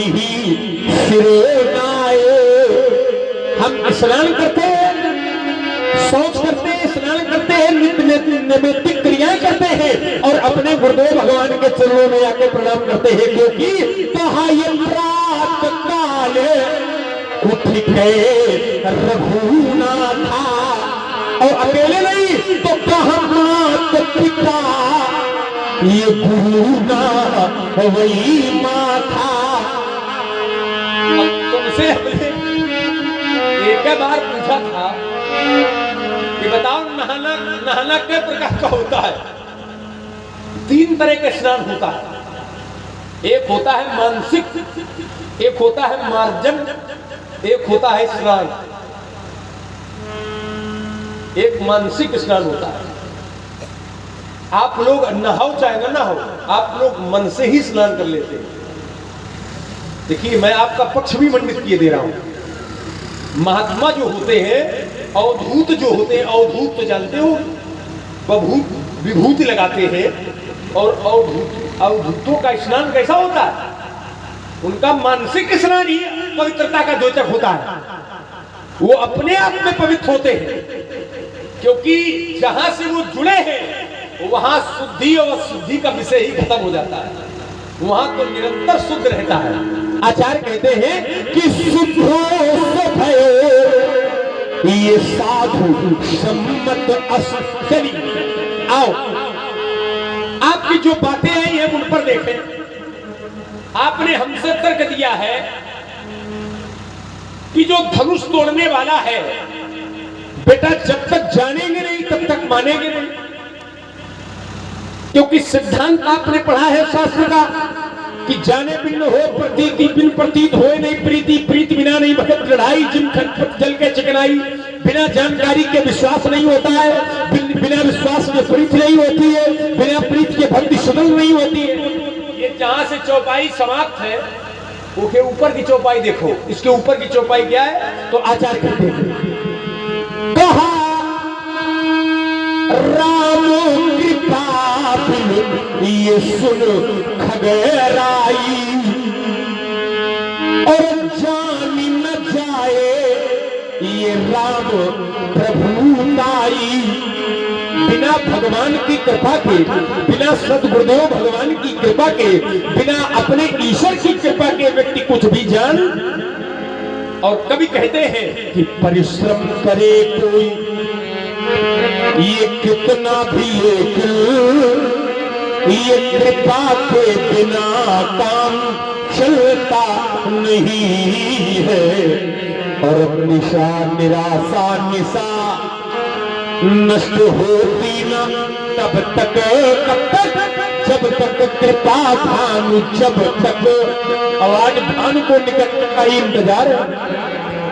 ही सिरे नाए। हम स्नान करते हैं, शौच करते हैं, स्नान करते हैं, नित्य नैमित्तिक क्रियाएं करते हैं और अपने गुरुदेव भगवान के चरणों में आके प्रणाम करते हैं, क्योंकि कहा ये प्रात काल उठ गए रघुनाथा। और अकेले नहीं तो कहा मात पिता ये गुरु ना वही माथा। तुमसे एक बार पूछा था कि बताओ नहाना किस प्रकार का होता है। 3 तरह का स्नान होता है। एक होता है मानसिक, एक होता है मार्जन, एक होता है स्नान। एक मानसिक स्नान होता है। आप लोग नहाओ चाहे ना हो, आप लोग मन से ही स्नान कर लेते हैं। देखिए मैं आपका पक्ष भी मंडित किए दे रहा हूं। महात्मा जो होते हैं, अवधूत जो होते हैं, अवधूत तो जानते हो, बभूत विभूति लगाते हैं। और अवधूतों का स्नान कैसा होता है? उनका मानसिक स्नान ही पवित्रता का द्योतक होता है। वो अपने आप में पवित्र होते हैं, क्योंकि जहां से वो जुड़े हैं वहां शुद्धि और शुद्धि का विषय ही खत्म हो जाता है। वहां तो निरंतर शुद्ध रहता है। आचार्य कहते हैं कि शुद्धो भयो ये साधु सम्मत असली। आओ आपकी जो बातें आई हैं उन पर देखें। आपने हमसे तर्क दिया है कि जो धनुष तोड़ने वाला है, बेटा जब तक जानेंगे नहीं तब तक मानेंगे नहीं, क्योंकि सिद्धांत आपने पढ़ा है शास्त्र का कि जाने बिन हो प्रतीति, बिन प्रतीत होए नहीं प्रीति, प्रीति बिना नहीं भगत लड़ाई, जिम खटपट जल के चिकनाई। बिना जानकारी के विश्वास नहीं होता है, बिना विश्वास के प्रीति नहीं होती है, बिना प्रीति के भक्ति सुदल नहीं होती है। ये जहां से चौपाई समाप्त है, उसके ऊपर की चौपाई देखो। इसके ऊपर की चौपाई क्या है? तो आचार्य कहते हैं कहा राम कृपा बिन ये सुन खगराई, और जान न जाए ये राम प्रभुताई। बिना भगवान की कृपा के, बिना सद्गुरुदेव भगवान की कृपा के, बिना अपने ईश्वर की कृपा के व्यक्ति कुछ भी जान। और कभी कहते हैं कि परिश्रम करे कोई ये कितना भी ये कृपा के बिना काम चलता नहीं है। और निशा निराशा निशा नष्ट होती न तब तक, कब तक? जब तक कृपा भानु, जब तक आवाज भानु को निकलने का ही इंतजार है।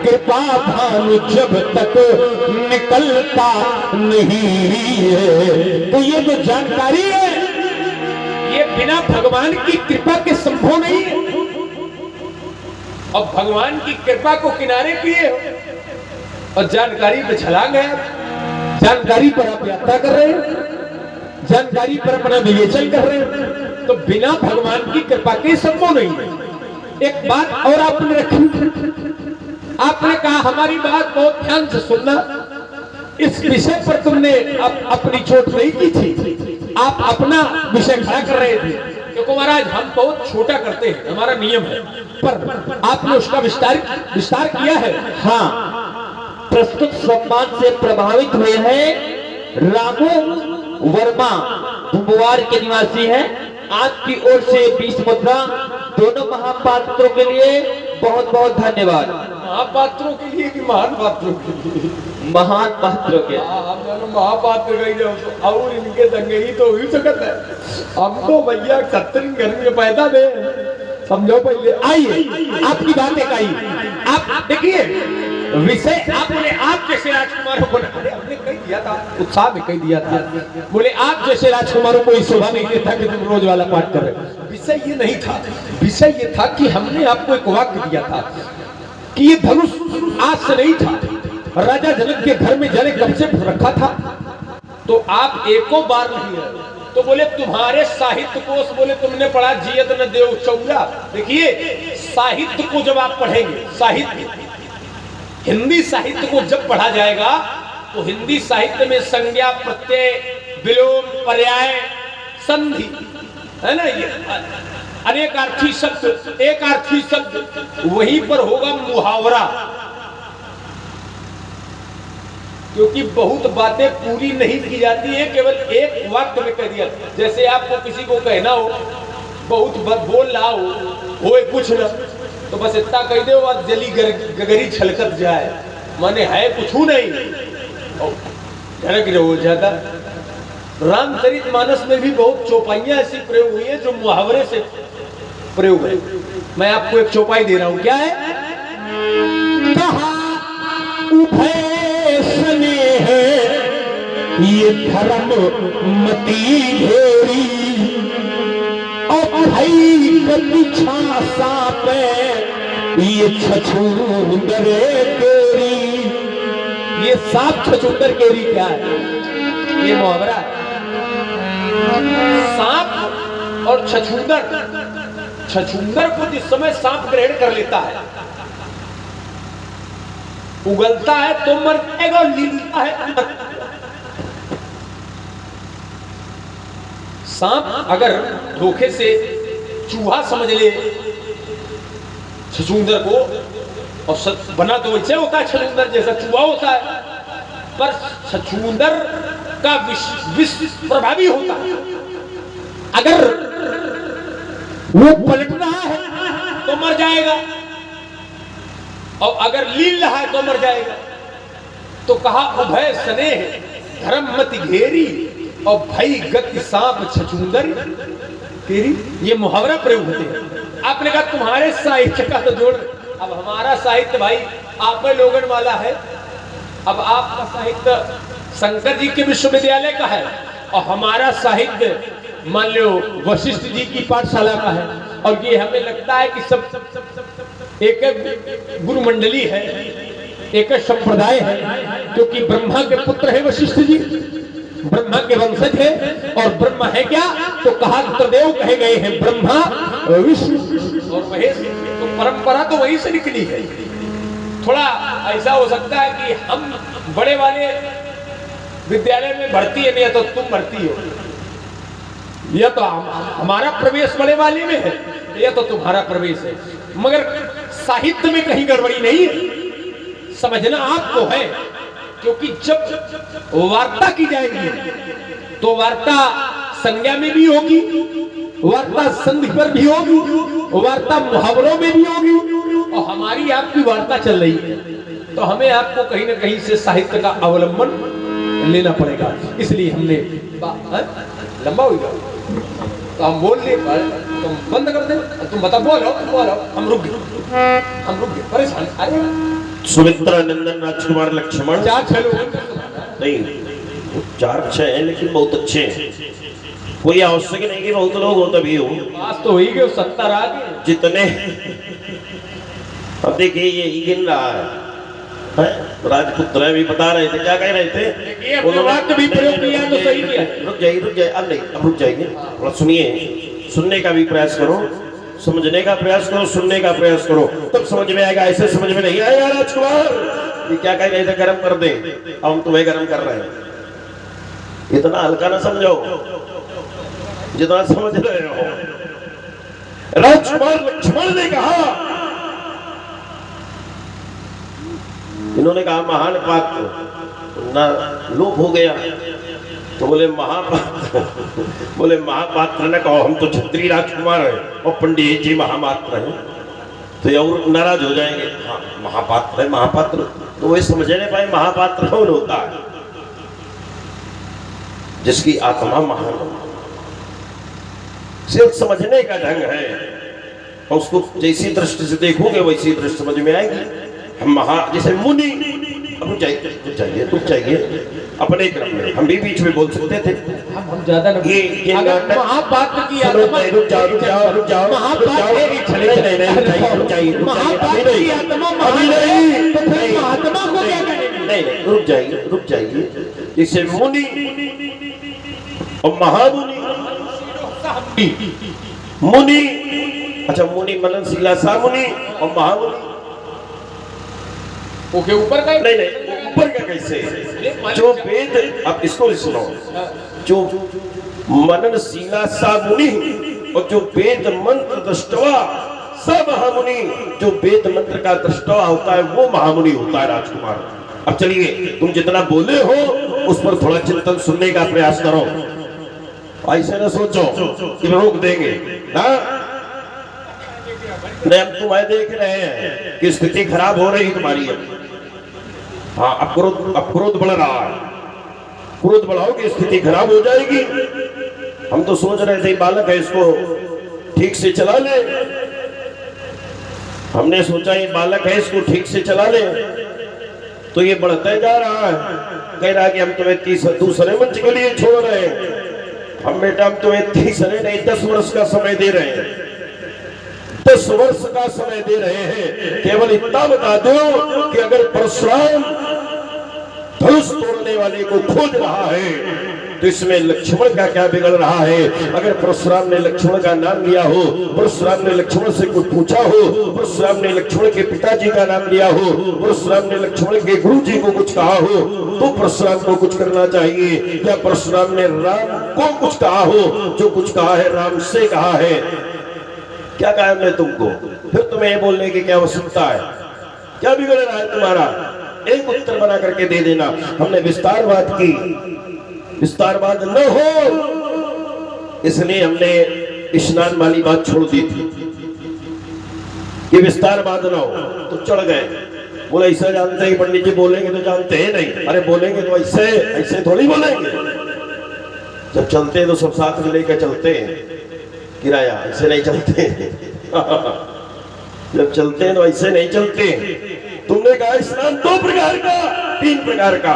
कृपा भानु जब तक निकलता नहीं है। तो ये जो जानकारी है ये बिना भगवान की कृपा के संभव नहीं है। और भगवान की कृपा को किनारे किए हो और जानकारी पे छलांग है। जानकारी पर आप यात्रा कर रहे हैं, जानकारी पर अपना विवेचन कर रहे हैं, तो बिना भगवान की कृपा के संभव नहीं है। एक बात और आपने रखी, आपने कहा हमारी बात बहुत ध्यान से सुनना। इस विषय पर तुमने अपनी चोट नहीं की थी, आप अपना विषय खड़ा कर रहे थे, क्योंकि महाराज हम बहुत छोटा करते हैं, हमारा नियम है, पर आपने उसका विस्तार किया है। हाँ, प्रस्तुत सम्मान से प्रभावित हुए हैं रामू वर्मा, बुमवार के निवासी हैं। आपकी ओर से 20 मुद्रा दोनों महापात्रों के लिए बहुत बहुत धन्यवाद। महापात्रों के लिए कि महान पात्रों के लिए? महान पात्रों के। हम दोनों महापात्र गई जाओ और इनके दंगे ही तो हुई सकत है। हम तो भैया 70 घर में पैदा दे, समझो। पहले आइए आपकी बात एक आई। आप देखिए विषय आपने आप जैसे राजकुमारों को, अरे हमने कह दिया था, उत्साह में कह दिया था, बोले आप जैसे राजकुमारों को इस शोभा नहीं देता कि तुम रोज वाला पाठ कर रहे। विषय ये नहीं था। विषय ये था कि हमने आपको एक वाक्य दिया था कि ये धनुष आज से नहीं था, राजा जनक के घर में जाने कब से रखा था। तो आप एको बार नहीं है, तो बोले तुम्हारे साहित्य कोश, बोले तुमने पढ़ा जियत न देव चौरा। देखिए साहित्य को जब आप पढ़ेंगे, साहित्य हिंदी साहित्य को जब पढ़ा जाएगा तो हिंदी साहित्य में संज्ञा, प्रत्यय, विलोम, पर्याय, संधि, है ना, ये अनेकार्थी शब्द, एकार्थी शब्द, वहीं पर होगा मुहावरा। क्योंकि बहुत बातें पूरी नहीं की जाती है, केवल एक वाक्य में कह दिया। जैसे आपको किसी को कहना हो, बहुत बोल रहा हो कुछ ना, तो बस इतना कह दो और जली गगरी छलकत जाए, माने है कुछ नहीं, झड़क हो जाता। रामचरितमानस में भी बहुत चौपाइयां ऐसी प्रयोग हुई है जो मुहावरे से प्रयोग है। मैं आपको एक चौपाई दे रहा हूं, क्या है? कहा उभय स्नेह ये धर्म मती घेरी, और भाई कलिछा साप ये छछूंदर केरी। ये सांप छछूंदर केरी क्या है? ये मुहावरा है। सांप और छछूंदर, छछूंदर को जिस समय सांप ग्रहण कर लेता है, उगलता है तो मर जाएगा, और लीलता है। सांप अगर धोखे से चूहा समझ ले छछूंदर को, और बना तो वैसे होता है छछूंदर जैसा, चूहा होता है, पर छछूंदर का विष प्रभावी होता है। अगर वो पलट रहा है तो मर जाएगा, और अगर लील रहा है तो मर जाएगा। तो कहा उभय स्नेह धर्म मति घेरी, और भई गति सांप छछूंदर केरी। ये मुहावरा प्रयोग होते हैं। आपने कहा तुम्हारे साहित्य का तो जोड़, अब हमारा साहित्य भाई आप में लोगन वाला है। अब आपका साहित्य शंकर जी के विश्वविद्यालय का है, और हमारा साहित्य मान लो वशिष्ठ जी की पाठशाला का है, और ये हमें लगता है कि सब एक गुरु मंडली है, एक संप्रदाय है, क्योंकि ब्रह्मा के पुत्र है वशिष्ठ जी, ब्रह्मा के वंशज है। और ब्रह्मा है क्या? तो कहा रुद्रदेव कहे गए हैं ब्रह्मा विष्णु और महेश, तो परंपरा तो वहीं से निकली है। थोड़ा ऐसा हो सकता है कि हम बड़े वाले विद्यालय में भर्ती है, नहीं तो तुम भर्ती हो, यह तो हमारा प्रवेश बड़े वाले में है, यह तो तुम्हारा प्रवेश है, मगर साहित्य में कहीं गड़बड़ी नहीं है। समझना आपको है, क्योंकि जब वार्ता की जाएगी तो वार्ता संज्ञा में भी होगी, वार्ता संधि पर भी होगी, वार्ता मुहावरों में भी होगी, और हमारी आपकी वार्ता चल रही है, तो हमें आपको कहीं ना कहीं से साहित्य का अवलंबन लेना पड़ेगा। इसलिए हमने लंबा हो गया तो हम बोल लिए, तुम बंद कर दे, तुम बता, बोलो हम रुक गए परेशान। अरे सुमित्रा नंदन राजकुमार लक्ष्मण, 4-6 लोग नहीं 4-6 हैं, लेकिन बहुत अच्छे हैं। कोई आवश्यक नहीं कि बहुत लोग हो तभी हो, पास तो ही गए 70 आ गए जितने। अब देखिए ये गिन रहा है, राजपुत्र भी बता रहे थे, क्या कह रहे थे, उन्होंने भी प्रयोग किया तो सही किया। रुक जाइए, अब नहीं, अब रुक जाइए, थोड़ा सुनिए, सुनने का भी प्रयास करो, समझने का प्रयास करो, सुनने का प्रयास करो, तब समझ में आएगा, ऐसे समझ में नहीं आएगा। राजकुमार ये क्या कह रहे थे, गर्म कर दे, अब हम तुम्हें गर्म कर रहे हैं। इतना हल्का ना समझो जितना समझ रहे हो। राजकुमार लक्ष्मण ने कहा, इन्होंने कहा महान पात्र ना लोप हो गया, तो बोले महापात्र, बोले महापात्र न कहो, हम तो क्षत्रिय राजकुमार हैं और पंडित जी महापात्र हैं, तो ये और नाराज हो जाएंगे। हाँ महापात्र है, महापात्र, तो वही समझ नहीं पाए महापात्र कौन होता है? जिसकी आत्मा महान हो, सिर्फ समझने का ढंग है, और उसको जैसी दृष्टि से देखोगे वैसी दृष्टि समझ में आएगी। हम जैसे मुनि, रुक जाइए अपने क्रम में, हम भी बीच में बोल सकते थे, हम ज्यादा ये महापात्र की रुक जाओ, रुक जाइए। जैसे मुनि और महामुनि मुनि, अच्छा मुनि मननशीला सा मुनि और महामुनि। ओके ऊपर का नहीं नहीं, ऊपर का कैसे? जो वेद, आप इसको भी सुनो, जो मननशीला सा मुनि और जो वेद मंत्र दृष्टवा सा महामुनि, जो वेद मंत्र का दृष्टवा होता है वो महामुनि होता है राजकुमार। अब चलिए, तुम जितना बोले हो उस पर थोड़ा चिंतन सुनने का प्रयास करो, ऐसे न सोचो कि रोक देंगे। हाँ, नहीं, हम तुम्हें देख रहे हैं कि स्थिति खराब हो रही तुम्हारी। हाँ, अब क्रोध बढ़ रहा है, क्रोध बढ़ाओगे स्थिति खराब हो जाएगी। हम तो सोच रहे थे बालक है, इसको ठीक से चला ले। हमने सोचा ये बालक है, इसको ठीक से चला ले, तो ये बढ़ते जा रहा है। कह रहा है कि हम तुम्हें दूसरे मंच के लिए छोड़ रहे हैं। हम बेटा, हम तुम्हें तीसरे नहीं 10 वर्ष का समय दे रहे हैं, 10 वर्ष का समय दे रहे हैं। केवल इतना बता दो कि अगर परशुराम धनुष तोड़ने वाले को खोज रहा है तो इसमें लक्ष्मण का क्या बिगड़ रहा है? अगर परशुराम ने लक्ष्मण का नाम लिया हो, परशुराम ने लक्ष्मण से कुछ पूछा हो, परशुराम ने लक्ष्मण के पिताजी का नाम लिया हो, परशुराम ने लक्ष्मण के गुरुजी को कुछ कहा हो, तो परशुराम को कुछ करना चाहिए। या परशुराम ने राम को कुछ कहा हो, जो कुछ कहा है राम से कहा है। क्या कहा हमने तुमको? फिर तुम्हें ये बोलने की क्या आवश्यकता है? क्या बिगड़ रहा है तुम्हारा? एक उत्तर बना करके दे देना। हमने विस्तारवाद की, विस्तारवाद न हो इसलिए हमने स्नान वाली बात छोड़ दी थी कि विस्तारवाद न हो, तो चढ़ गए। बोले ऐसा जानते ही पंडित जी, बोलेंगे तो जानते हैं नहीं। अरे बोलेंगे तो ऐसे ऐसे थोड़ी बोलेंगे। जब चलते हैं तो सब साथ में लेकर चलते हैं, किराया ऐसे नहीं चलते। जब चलते हैं तो ऐसे नहीं चलते। तुमने कहा स्नान 2 प्रकार का, 3 प्रकार का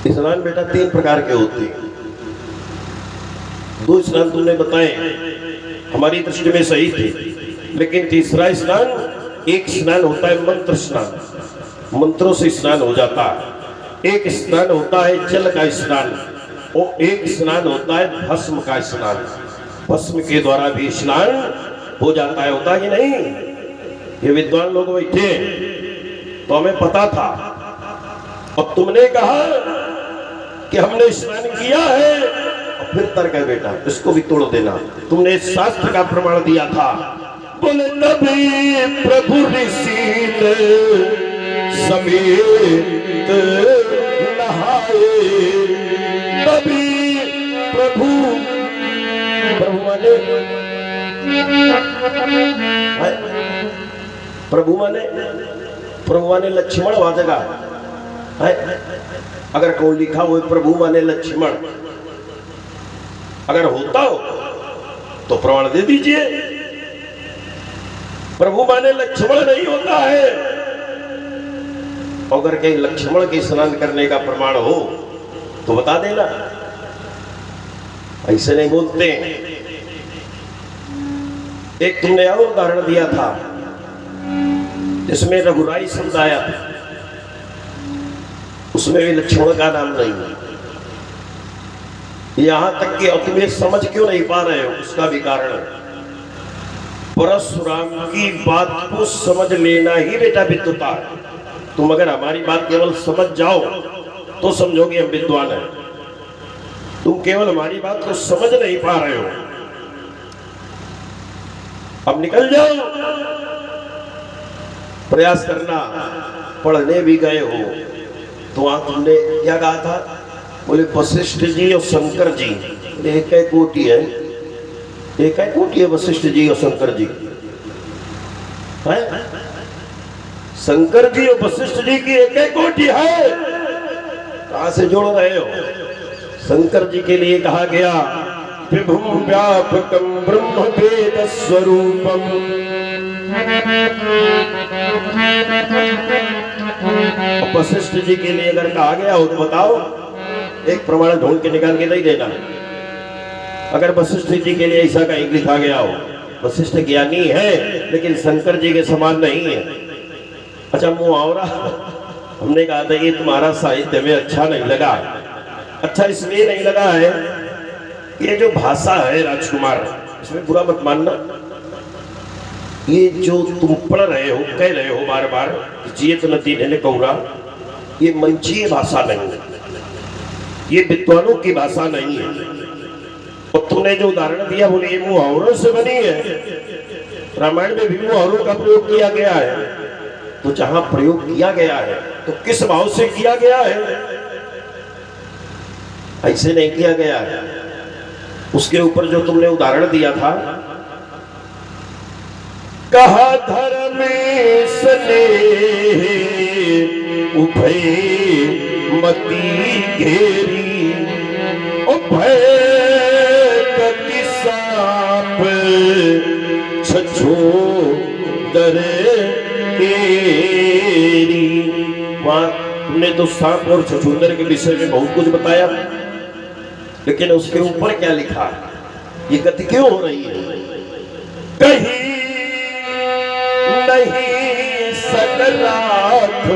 स्नान बेटा 3 प्रकार के होते हैं। 2 स्नान तुमने बताए, हमारी दृष्टि में सही थे, लेकिन तीसरा स्नान, एक स्नान होता है मंत्र स्नान, मंत्रों से स्नान हो जाता है। एक स्नान होता है जल का स्नान, और एक स्नान होता है भस्म का स्नान। भस्म के द्वारा भी स्नान हो जाता है, होता कि नहीं? ये विद्वान लोग बैठे तो हमें पता था, और तुमने कहा कि हमने स्नान किया है, और फिर तर्क है बेटा, इसको भी तोड़ देना। तुमने शास्त्र का प्रमाण दिया था। बोले तभी प्रभु ऋषि समेत नहाए, तभी प्रभु माने प्रभु माने लक्ष्मण वादगा है। अगर कौन लिखा हो प्रभु माने लक्ष्मण, अगर होता हो तो प्रमाण दे दीजिए। प्रभु माने लक्ष्मण नहीं होता है। अगर कहीं लक्ष्मण के स्नान करने का प्रमाण हो तो बता देना, ऐसे नहीं बोलते। एक तुमने और उदाहरण दिया था जिसमें रघुराई शब्द आया था, उसमें भी लक्ष्मण का नाम नहीं है। यहां तक कि अब तुम्हें समझ क्यों नहीं पा रहे हो, उसका भी कारण है। परशुराम की बात को समझ लेना ही बेटा विद्वता है। तुम अगर हमारी बात केवल समझ जाओ तो समझोगे हम विद्वान हैं। तुम केवल हमारी बात को समझ नहीं पा रहे हो। अब निकल जाओ, प्रयास करना। पढ़ने भी गए हो तो वहां तुमने क्या कहा था? बोले वशिष्ठ जी और शंकर जी एक ही कोटि है, एक ही कोटि है वशिष्ठ जी और शंकर जी है। शंकर जी और वशिष्ठ जी की एक ही कोटि है। कहां से जोड़ रहे हो? शंकर जी के लिए कहा गया विभुम व्यापकम ब्रह्म वेद स्वरूपम, वशिष्ठ जी के लिए अगर कहा गया हो तो बताओ, एक प्रमाण ढूंढ के निकाल के नहीं देना। अगर वशिष्ठ जी के लिए ऐसा कहीं लिखा गया हो, वशिष्ठ ज्ञानी है लेकिन शंकर जी के समान नहीं है। अच्छा मुहावरा हमने कहा था ये तुम्हारा साहित्य में अच्छा नहीं लगा। अच्छा इसलिए नहीं लगा है ये जो भाषा है राजकुमार, इसमें बुरा मत मानना, ये जो तुम पढ़ रहे हो, कह रहे हो बार बार जियत नदी ने कौरा, ये मंचीय भाषा नहीं है, ये विद्वानों की भाषा नहीं है। और तुमने जो उदाहरण दिया बोले ये मुहावरों से बनी है, रामायण में भी मुहावरों का प्रयोग किया गया है। तो जहां प्रयोग किया गया है तो किस भाव से किया गया है? ऐसे नहीं किया गया है। उसके ऊपर जो तुमने उदाहरण दिया था, कहा धर्मेश ने उभय मती घेरी, उभय गति साप छछो दर तेरी। वहां तुमने तो सांप और छछूंदर के विषय में बहुत कुछ बताया, लेकिन उसके ऊपर क्या लिखा, ये गति क्यों हो रही है? कहीं नहीं सकराथ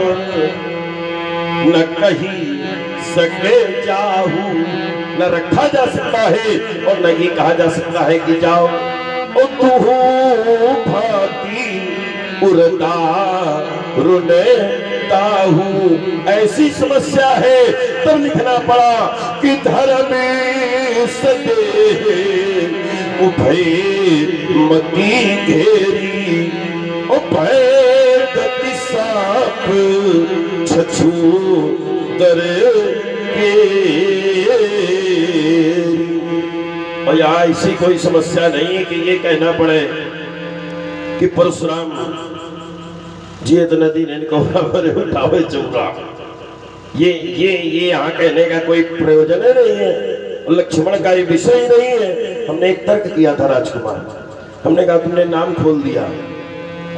न कहीं सके जाहू, न रखा जा सकता है और न ये कहा जा सकता है कि जाओ। ओ तू भाती उड़ता रुने ताहू, ऐसी समस्या है तब लिखना पड़ा कि धर्मेश दे उभय मती घेरी, उभय गति साप छछू दर केरी। और यहाँ ऐसी कोई समस्या नहीं है कि ये कहना पड़े कि परशुराम जियत नदी ने उठावे चौरा। ये यहाँ कहने का कोई प्रयोजन नहीं है, लक्ष्मण का ये विषय नहीं है। हमने एक तर्क किया था राजकुमार, हमने कहा तुमने नाम खोल दिया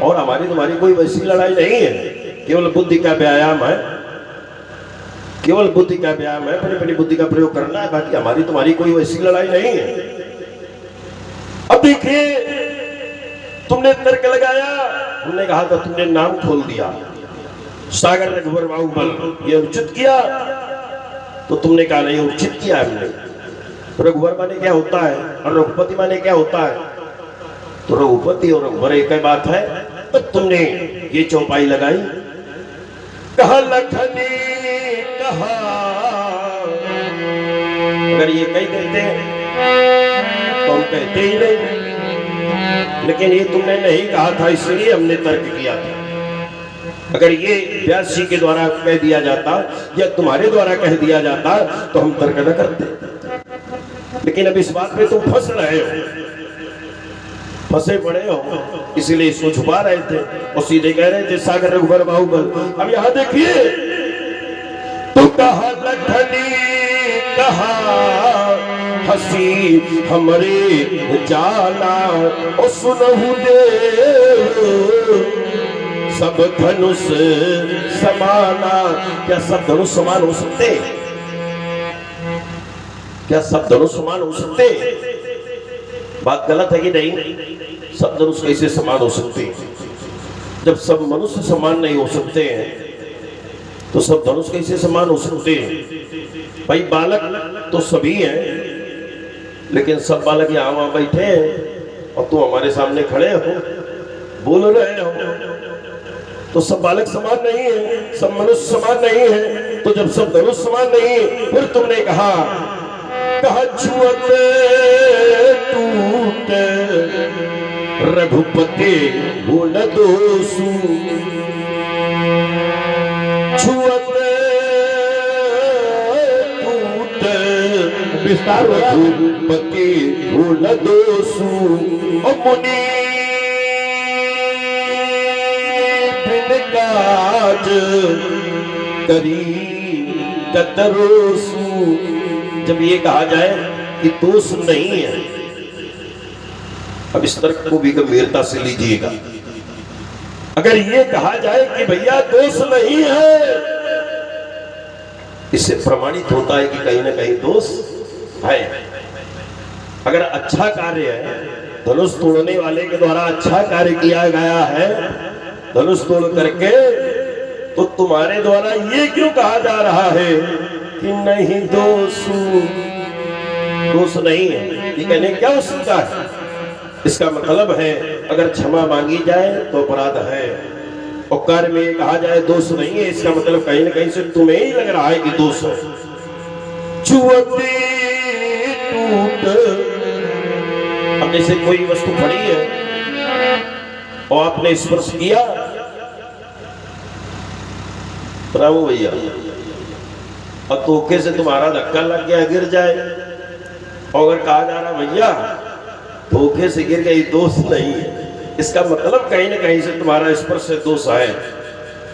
और हमारी तुम्हारी कोई वैसी लड़ाई नहीं है, केवल बुद्धि का व्यायाम है, केवल बुद्धि का व्यायाम है, अपनी अपनी बुद्धि का प्रयोग करना है, बाकी हमारी तुम्हारी कोई वैसी लड़ाई नहीं है। अब देखिए तुमने तर्क लगाया, हमने कहा था तुमने नाम खोल दिया, सागर रघुवर बाहुबल, ये उचित किया, तो तुमने कहा नहीं उचित किया हमने। रघुवर माने क्या होता है और रघुपति माने क्या होता है? तो रघुपति और रघुवर एक ही बात है। तब तुमने ये चौपाई लगाई, कहा लखनी कहा, अगर ये कही देते तो हम कहते ही नहीं, लेकिन ये तुमने नहीं कहा था इसलिए हमने तर्क किया था। अगर ये व्यास जी के द्वारा कह दिया जाता या तुम्हारे द्वारा कह दिया जाता तो हम तर्क न करते, लेकिन अब इस बात पे तुम फंस रहे हो, फंसे पड़े हो, इसीलिए इसको छुपा रहे थे और सीधे कह रहे थे सागर रघुवर बाहुबल। अब यहां देखिए, तो कहा लखनी कहा हसी हमरे जाला, और सुनहु देव सब धनुष समाना। क्या सब धनुष समान हो सकते? क्या सब धनुष समान हो सकते? बात गलत है कि नहीं? सब धनुष कैसे समान हो सकते? जब सब मनुष्य समान नहीं हो सकते हैं तो सब धनुष कैसे समान हो सकते हैं? भाई बालक तो सभी हैं, लेकिन सब बालक यहाँ वहां बैठे हैं और तुम हमारे सामने खड़े हो, बोल रहे हो, तो सब बालक समान नहीं है, सब मनुष्य समान नहीं है। तो जब सब धनुष समान नहीं, फिर तुमने कहा छुअत टूट रघुपति भूल दोषु, छुअत टूट विस्तार रघुपति भूल दोषु, और मुनि काज करी कतरोसु। जब ये कहा जाए कि दोष नहीं है, अब इस तर्क को भी गंभीरता से लीजिएगा। अगर ये कहा जाए कि भैया दोष नहीं है, इससे प्रमाणित होता है कि कहीं ना कहीं दोष है। अगर अच्छा कार्य है, धनुष तोड़ने वाले के द्वारा अच्छा कार्य किया गया है धनुष तोड़ करके, तो तुम्हारे द्वारा ये क्यों कहा जा रहा है कि नहीं दोषु दोष नहीं है। ये कहने क्या हो सकता है? इसका मतलब है अगर क्षमा मांगी जाए तो अपराध है, और कार्य में ये कहा जाए दोष नहीं है, इसका मतलब कहीं ना कहीं से तुम्हें ही लग रहा है कि दोष है। छुअते टूट, अब जैसे कोई वस्तु पड़ी है और आपने स्पर्श किया, ब्रावो भैया, और धोखे से तुम्हारा धक्का लग गया, गिर जाए, और अगर कहा जा रहा भैया धोखे से गिर गई दोष नहीं है, इसका मतलब कहीं ना कहीं से तुम्हारा स्पर्श से दोष है।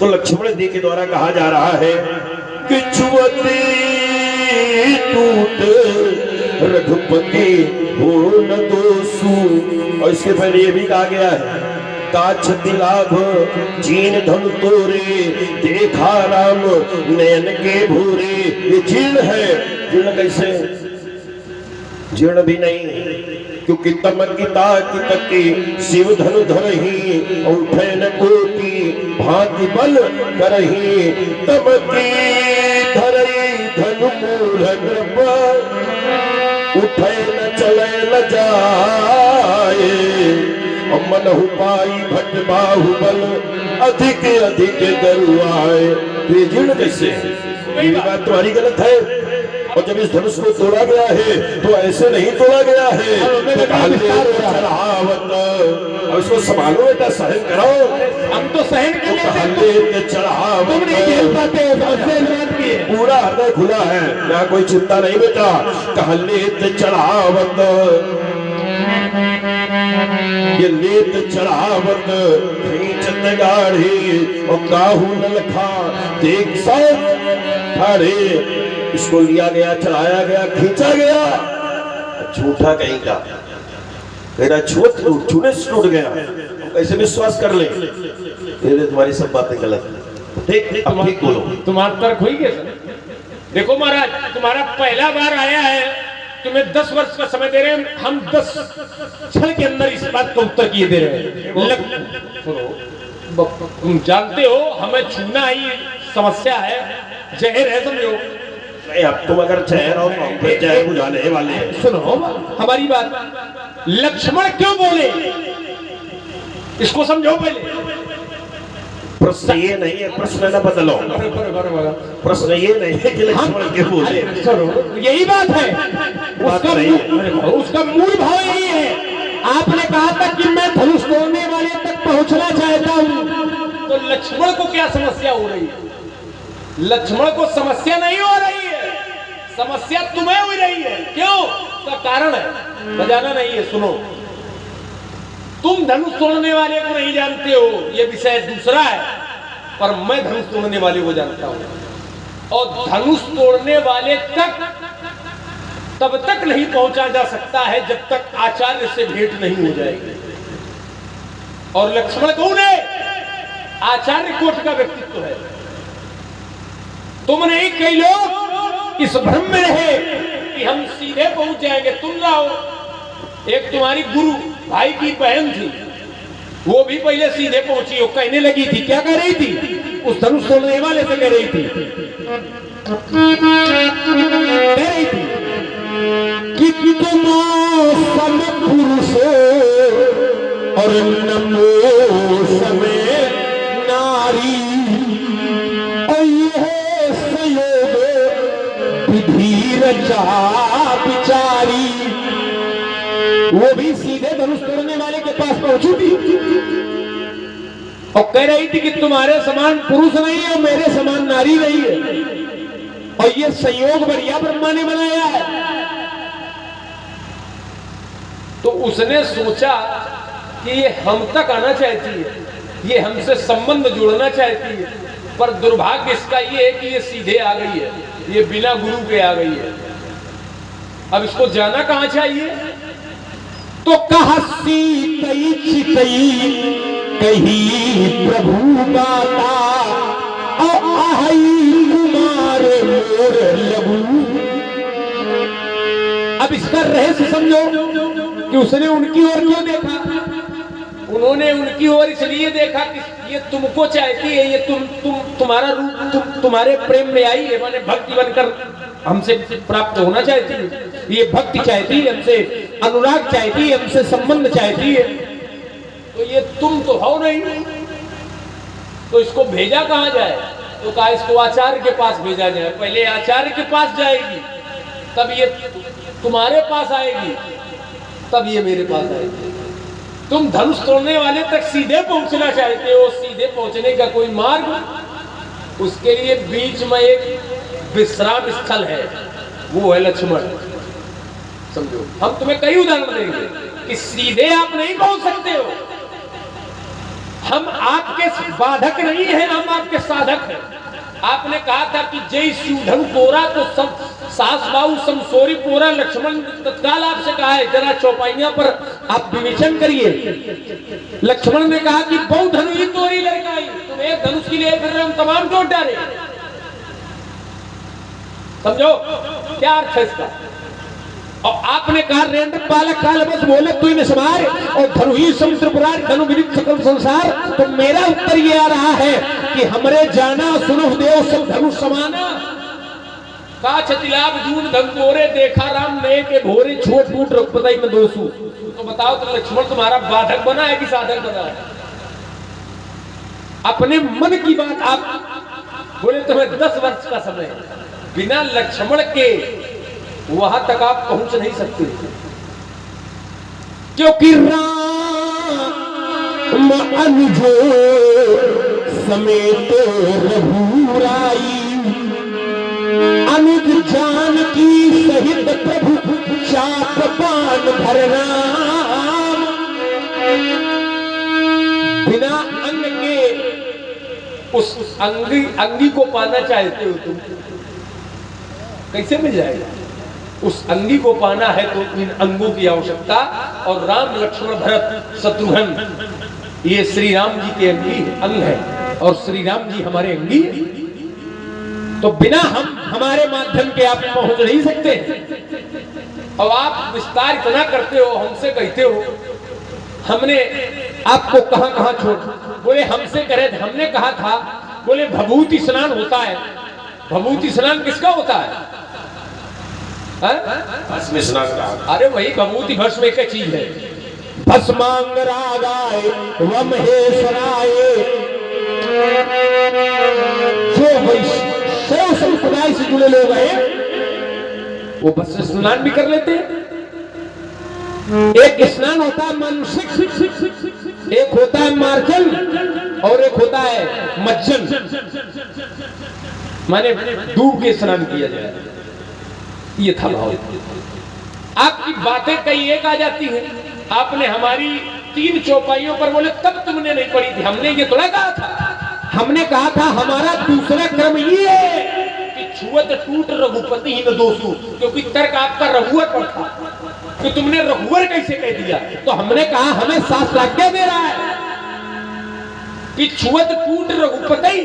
तो लक्ष्मण जी के द्वारा कहा जा रहा है कि छुअते टूट रघुपति हो न दोषु, और इसके पहले ये भी कहा गया है काछति लाभ जीर्ण धन तोरे, देखा राम नयन के भूरे। ये जीर्ण है, जीर्ण कैसे? जीर्ण भी नहीं, क्योंकि तमकिता की तकी शिव धनु धरही, उठे न कोटि भांति बल करही, तमकी धरही धनु मूल कृपा, उठे न चले न जाए, मनहु पाई भट बाहुबल, अधिक अधिक दरुआए। ये जीर्ण कैसे? ये बात तुम्हारी गलत है, और जब इस धनुष को तोड़ा गया है तो ऐसे नहीं तोड़ा गया है। चढ़ावत, अब इसको संभालो बेटा, सहन करो। हम तो सहन कर लेते, चढ़ावत, तुम नहीं खेल पाते, पूरा हृदय खुला है, यहाँ कोई चिंता नहीं बेटा। कहलेत चढ़ावत, ये लेत चढ़ावत खींचत गाढ़ी, और काहू न लखा देख सब ठाड़े। इसको लिया गया, चढ़ाया गया, खींचा गया, झूठा कहीं का, मेरा छूने से टूट गया, हम कैसे विश्वास कर ले? तुम्हारी सब बातें गलत है। ठीक, अब ठीक बोलो। तुम्हारा तर्क हुई है सर? देखो महाराज, तुम्हारा पहला बार आया है, तुम्हें 10 वर्ष का समय दे रहे हैं, हम 10 क्षण के अंदर इस बात का उत्तर किए दे रहे हैं। सुनो, तुम जानते हो हमें छूना ही समस्या है, जहर है, समझो। नहीं, अब तुम अगर जहर हो तो हम फिर जहर बुझाने वाले हैं। सुनो हमारी बात, लक्ष्मण क्यों बोले इसको समझो पहले। प्रश्न ये नहीं है, प्रश्न न बदलो। प्रश्न ये नहीं है कि लक्ष्मण क्यों बोले, यही बात है, उसका मूल भाव यही है। आपने कहा था कि मैं धनुष तोड़ने वाले तक पहुंचना चाहता हूं, तो लक्ष्मण को क्या समस्या हो रही है? लक्ष्मण को समस्या नहीं हो रही है, समस्या तुम्हें हो रही है। क्यों? उसका कारण है, बजाना नहीं है। सुनो, तुम धनुष तोड़ने वाले को नहीं जानते हो, यह विषय दूसरा है, पर मैं धनुष तोड़ने वाले को जानता हूं, और धनुष तोड़ने वाले तक तब तक नहीं पहुंचा जा सकता है जब तक आचार्य से भेंट नहीं हो जाएगी। और लक्ष्मण कौन है? आचार्य कोट का व्यक्तित्व है। तुम नहीं, कई लोग इस भ्रम में रहे कि हम सीधे पहुंच जाएंगे। तुम जाओ, एक तुम्हारी गुरु भाई की बहन थी, वो भी पहले सीधे पहुंची, वो कहने लगी थी, क्या कह रही थी? उस धनुष तोड़ने वाले से कह रही थी कि तुम सम पुरुष और नमो समय नारी, और यह संयोग विधि रचा बिचारी। वो भी सीधे धनुष तोड़ने वाले के पास पहुंची थी और कह रही थी कि तुम्हारे समान पुरुष नहीं है, मेरे समान नारी नहीं है, और ये संयोग बढ़िया ब्रह्मा ने बनाया है। तो उसने सोचा कि ये हम तक आना चाहती है, ये हमसे संबंध जोड़ना चाहती है, पर दुर्भाग्य इसका ये है कि ये सीधे आ गई है, ये बिना गुरु के आ गई है। अब इसको जाना कहां चाहिए? तो कहा सीतई चितई कही प्रभु माता, आई कुमार मोर लघु। अब इसका रहस्य समझो कि उसने उनकी ओर क्यों देखा। उन्होंने उनकी ओर इसलिए देखा कि ये तुमको चाहती है, ये तुम्हारा रूप तुम्हारे प्रेम में आई है, माने भक्ति बनकर हमसे प्राप्त होना चाहती है, ये भक्ति चाहती है हमसे, अनुराग चाहती है हमसे, संबंध चाहती है। तो ये तुम तो हो नहीं, तो इसको भेजा कहाँ जाए? तो कहा इसको आचार्य के पास भेजा जाए। पहले आचार्य के पास जाएगी, तब ये तुम्हारे पास आएगी, तब ये मेरे पास आएगी। तुम धनुष तोड़ने वाले तक सीधे पहुंचना चाहते हो, सीधे पहुंचने का कोई मार्ग, उसके लिए बीच में एक विश्राम स्थल है, वो है लक्ष्मण। समझो, हम तुम्हें कई उदाहरण देंगे कि सीधे आप नहीं पहुंच सकते हो। हम आपके बाधक नहीं है, हम आपके साधक हैं। आपने कहा था कि जय शिवधनु पोरा तो सब सास बाऊ समसोरी पोरा। लक्ष्मण तत्काल आपसे कहा है जरा चौपाइयां पर आप विवेचन करिए। लक्ष्मण ने कहा कि बहु धनु ही तोरी लड़काई, तुम एक धनुष के लिए फिर हम तमाम टोट डाले। समझो क्या अर्थ है इसका? और आपने कहा रेंद्र बालक काल बस बोले तू ही समार और धनु ही समुद्र पुराण धनु विदित सकल संसार। तो मेरा उत्तर ये आ रहा है कि हमरे जाना सुनो देव सब धनु समाना। का छतिलाभ जून धन तोरे देखा राम नए के भोरे छोट फूट रघुपति में दोसू। तो बताओ तो लक्ष्मण तुम्हारा बाधक बना है कि साधक बना है? अपने मन की बात आप बोले तुम्हें 10 वर्ष का समय, बिना लक्ष्मण के वहां तक आप पहुंच नहीं सकते, क्योंकि राम अनुजो समेत रघुराई अनुज जानकी सहित प्रभु चाप बाण भर राम। बिना अंग के उस अंगी को पाना चाहते हो तुम, कैसे मिल जाएगा? उस अंगी को पाना है तो इन अंगों की आवश्यकता। और राम लक्ष्मण भरत शत्रुघ्न ये श्री राम जी के अंग है, और श्री राम जी हमारे अंगी। तो बिना हमारे माध्यम के आप पहुंच नहीं सकते। और आप विस्तार इतना करते हो, हमसे कहते हो हमने आपको कहां कहां छोड़, बोले हमसे करे, हमने कहा था, बोले भभूति स्नान होता है। भभूति स्नान किसका होता है? भस्म स्नान का। अरे वही भभूति भस्म एक चीज है। भस्मांग रागाए व महेशराए, जो वैष्णव संप्रदाय से जुड़े लोग हैं वो भस्म स्नान भी कर लेते हैं। एक स्नान होता है मानुषिक, एक होता है मार्जन, और एक होता है मज्जन, माने डूब के स्नान किया जाए। ये था भाव। आपकी बातें कई एक आ जाती हैं। आपने हमारी 3 चौपाइयों पर बोले तब तुमने नहीं पढ़ी थी। हमने ये थोड़ा कहा था, हमने कहा था हमारा दूसरा क्रम ये है कि छुअत टूट रघुपति ही न दोषू, क्योंकि तर्क आपका रघुवर पर था कि तुमने रघुवर कैसे कह दिया। तो हमने कहा हमें शास्त्र आज्ञा दे रहा है कि छुअत टूट रघुपति,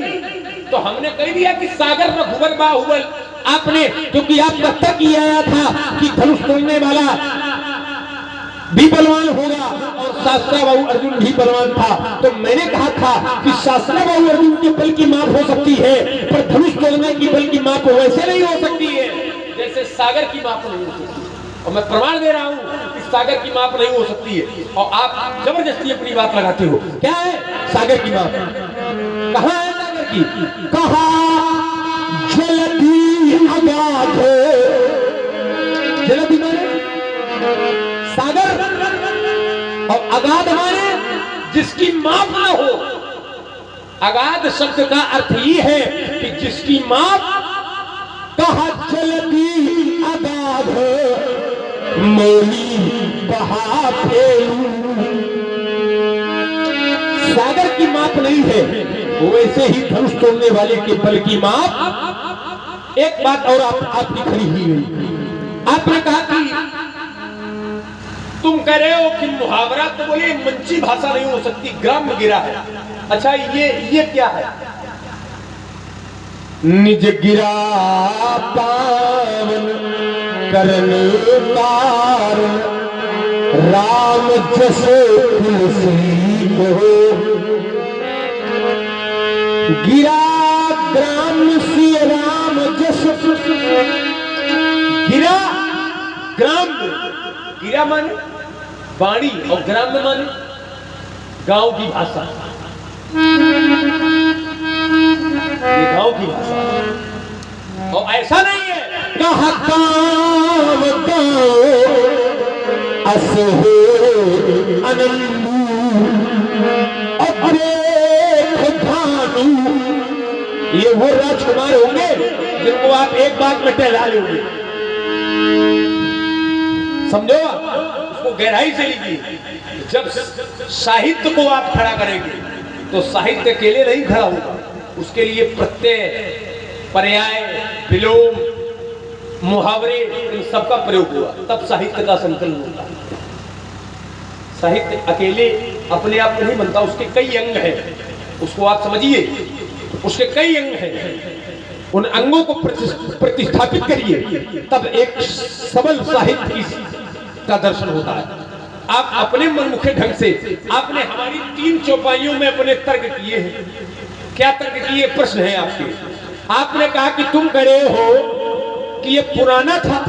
तो हमने कह दिया कि सागर रघुवर बाहुबल। आपने क्योंकि आप तक ही आया था कि धनुष तोड़ने वाला भी बलवान होगा और शास्त्रा बाहु अर्जुन भी बलवान था, तो मैंने कहा था कि शास्त्रा बाहु अर्जुन के बल की माप हो सकती है, पर धनुष तोड़ने की बल की माप वैसे नहीं हो सकती है जैसे सागर की माप नहीं हो सकती। और मैं प्रमाण दे रहा हूं कि सागर की माप नहीं हो सकती है, और आप जबरदस्ती अपनी बात लगाते हो। क्या है सागर की माप? कहां है सागर की? कहा जलधि अगाध, जलधि माने सागर, और अगाध माने जिसकी माप न हो। अगाध शब्द का अर्थ ये है कि जिसकी माप। कहा जलधि अगाध मौली बहा फेरू, सागर की माप नहीं है, वैसे ही धनुष तोड़ने वाले के बल की माप। एक बात और आपकी खड़ी हुई गई। आपने कहा कि तुम कह रहे हो कि मुहावरा, तो बोले मंची भाषा नहीं हो सकती, ग्राम्य गिरा है। अच्छा ये क्या है? निज गिरा पावन करन कारण, राम जसो तुलसी को। गिरा ग्राम सी राम जस क्या माने? वाणी। और ग्राम्य माने गांव की भाषा। ये गांव की भाषा। और ऐसा नहीं है कहा काम असहो अनंदू अपने खुदानू। ये वो राजकुमार होंगे जिनको आप एक बात में टहला लोगे। समझो, उसको गहराई से लीजिए। जब साहित्य को आप खड़ा करेंगे तो साहित्य अकेले नहीं खड़ा होगा, उसके लिए प्रत्यय, पर्याय, विलोम, मुहावरे, इन सबका प्रयोग हुआ, तब साहित्य का संकलन होता है। साहित्य अकेले अपने आप नहीं बनता, उसके कई अंग हैं। उसको आप समझिए, उसके कई अंग हैं। उन अंगों को प्रतिस्थापित करिए, तब एक सबल साहित्य का दर्शन होता है। आप अपने मनमुखे ढंग से आपने हमारी 3 चौपाइयों में अपने तर्क किए हैं। क्या तर्क किए? प्रश्न है आपके। आपने कहा कि तुम करे हो कि ये पुराना था।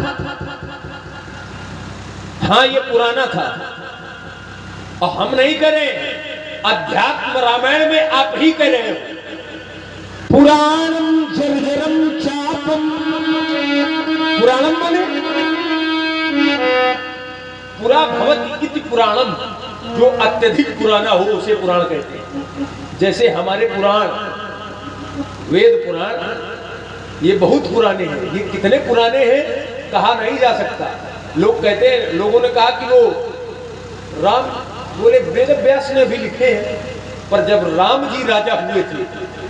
हाँ, ये पुराना था, और हम नहीं करें। अध्यात्म रामायण में आप ही कह रहे हो। पुराणम जर्जरम चापम। पुराणम माने पुरा भवति इति पुराणम, जो अत्यधिक पुराना हो उसे पुराण कहते हैं। जैसे हमारे पुराण, वेद पुराण, ये बहुत पुराने हैं। ये कितने पुराने हैं कहा नहीं जा सकता। लोग कहते हैं, लोगों ने कहा कि वो राम, बोले वेद व्यास ने भी लिखे हैं, पर जब राम जी राजा हुए थे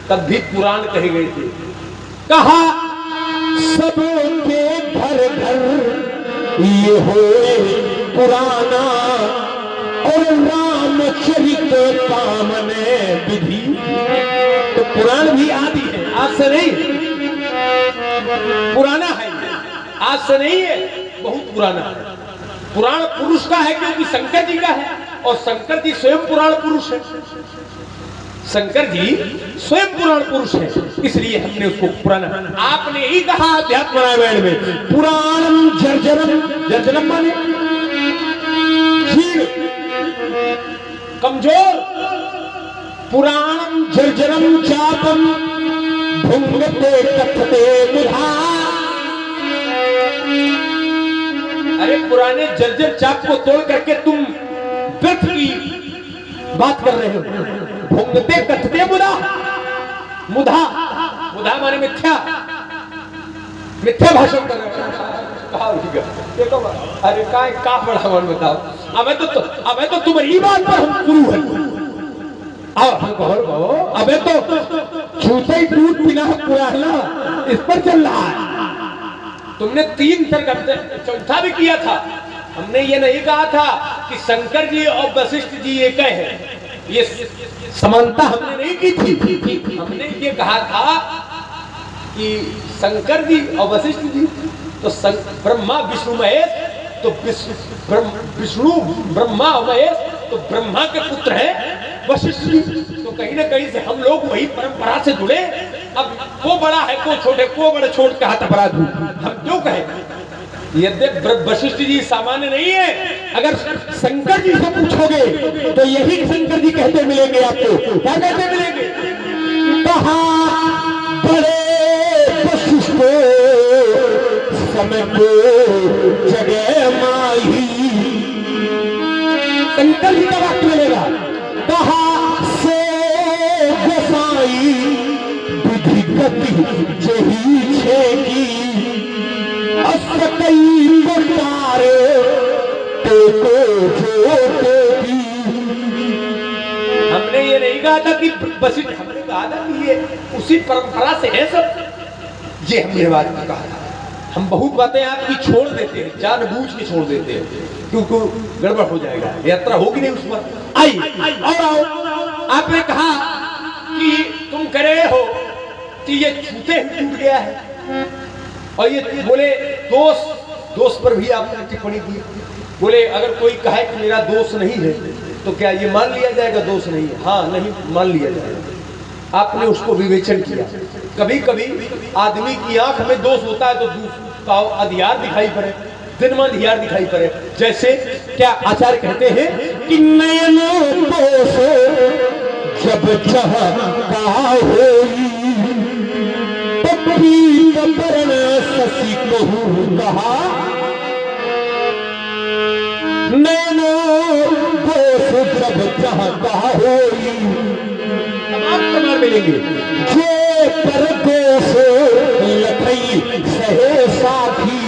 तब भी पुराण कहे गए थे। कहा सबके घर घर ये हो पुराना, और रामचरित कामने विधि। तो पुराण भी आदि है, आज से नहीं। पुराना है, आज से नहीं है, बहुत पुराना है। पुराण पुरुष का है क्योंकि शंकर जी का है, और शंकर जी स्वयं पुराण पुरुष है। शंकर जी स्वयं पुराण पुरुष है, इसलिए हमने उसको पुराना। आपने ही कहा अध्यात्म रामायण में पुराणम जर्जरम। जर्जरम माने क्षीण, कमजोर। पुराणम जर्जरम चापम भुंगते कथते मुधा। अरे पुराने जर्जर चाप को तोड़ करके तुम व्यर्थ की बात कर रहे हो। भुंगते कथते मुधा। मुधा, मुधा माने मिथ्या, मिथ्या भाषण कर रहे हो। अरे का बड़ा मन बताओ। अबे तो तुम्हारी बात पर हम शुरू है। और हम कहो अबे तो छूते ही दूध पीना पुराना इस पर चल रहा है। तुमने 3 तर्क, चौथा भी किया था। हमने ये नहीं कहा था कि शंकर जी और वशिष्ठ जी एक है, ये समानता हमने नहीं की थी। हमने ये कहा था कि शंकर जी और वशिष्ठ जी तो ब्रह्मा विष्णु महेश, तो विष्णु ब्रह्मा और महेश तो ब्रह्मा के पुत्र हैं वशिष्ठ जी। तो कहीं ना कहीं से हम लोग वही परंपरा से जुड़े। अब को बड़ा है, को छोटे, को बड़े छोट कहा था बड़ा दूर, हम क्यों कहें? यद्यपि वशिष्ठ जी सामान्य नहीं है। अगर शंकर जी से पूछोगे तो यही शंकर जी कहते मिलेंगे आपको। क्या कहते मिलेंगे? कहा बड़े वशिष्ठ समय को जगह माही। शंकर जी का वाक्य मिलेगा। कहा से गोसाई विधि गति जही छेगी असकई बंदारे तेको जोतेगी। हमने ये नहीं कहा था कि वशिष्ठ, हमने कहा था कि ये उसी परंपरा से है सब। ये हमने बात में कहा था। हम बहुत बातें आपकी छोड़ देते हैं, जानबूझ के छोड़ देते हैं, क्योंकि गड़बड़ हो जाएगा, यात्रा होगी नहीं उस पर। आई और आओ। आपने कहा कि तुम कह रहे हो कि ये छूते ही टूट गया है, और ये बोले दोष पर भी आपने टिप्पणी की। बोले अगर कोई कहे कि मेरा दोष नहीं है तो क्या ये मान लिया जाएगा दोष नहीं है? हाँ, नहीं मान लिया जाएगा। आपने उसको विवेचन किया। कभी कभी आदमी की आंख में दोष होता है तो दूसरा अधियार दिखाई पड़े, दिनमान हियार दिखाई पड़े। जैसे क्या आचार्य कहते हैं कि नयनों को से जब चहका होई पपी कपरण शशि कहू कहा, नयनों को से जब चहका होई तमाम प्रमाण मिलेंगे। जे पर्दे से लखई सहे साथी।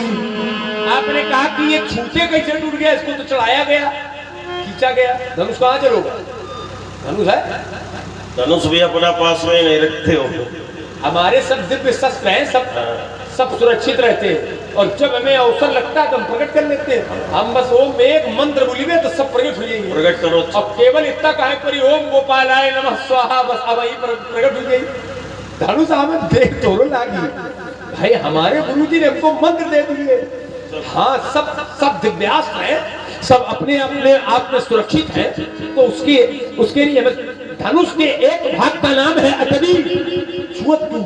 आपने कहा कि ये छूटे कैसे टूट गया, इसको तो चढ़ाया गया, खींचा गया। धनुष कहाँ चलोगा? धनुष है, धनुष भी अपना पास में नहीं रखते हो। हमारे सब दिव्य शस्त्र हैं, सब सुरक्षित रहते हैं, और जब हमें अवसर लगता है तो हम प्रकट कर लेते हैं। हम बस ओम में एक मंत्र बोलिए तो सब प्रकट हो जाएंगे। प्रकट करो। और केवल इतना कहे पर ओम गोपालाय नमः स्वाहा, बस अब वही प्रकट हो गई। धनुष हमें देख तो लागी भाई, हमारे गुरुजी ने हमको मंत्र दे दिए। हाँ, सब दिव्यास्त्र है, सब अपने अपने आप में सुरक्षित है। तो उसके लिए हमें धनुष के एक भाग का नाम है अटनी, छुअट्टू,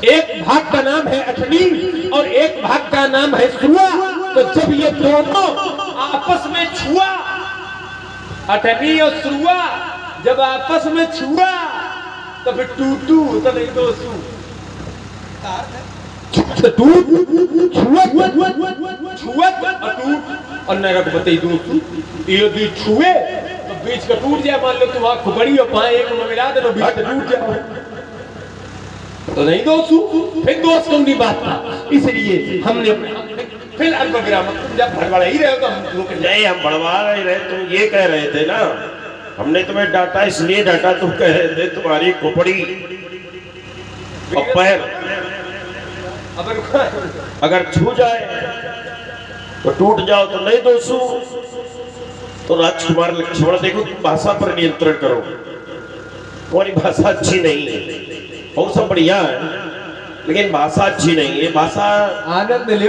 एक भाग का नाम है अटनी और एक भाग का नाम है सुआ। तो जब ये दोनों आपस में छुआ, अटनी और सुआ जब आपस में छुआ तो फिर टूटू, तो नहीं तो सू। और नरक बतई दोस्तों, ये भी छुए तो बीच का टूट जाए। मान लो तुम वहां खुबड़ी और पाए एक में मिला दे तो बीच का टूट जाए, तो नहीं दोस्तों, फिर दोस्त कौन बात था। इसलिए हमने फिर अल्पविराम, तुम जब भड़बड़ा ही रहे हो तो हम लोग नहीं, हम भड़बड़ा नहीं रहे, तुम ये कह रहे थे ना, हमने तुम्हें डांटा इसलिए डांटा, तुम कह रहे थे तुम्हारी खोपड़ी और पैर अगर छू जाए तो टूट जाओ, तो नहीं दोस्तों। तो राजकुमार लक्ष्मण देखो, तुम भाषा पर नियंत्रण करो, तुम्हारी भाषा अच्छी नहीं है, बहुत सब बढ़िया है लेकिन भाषा अच्छी नहीं है। भाषा आनंद ले,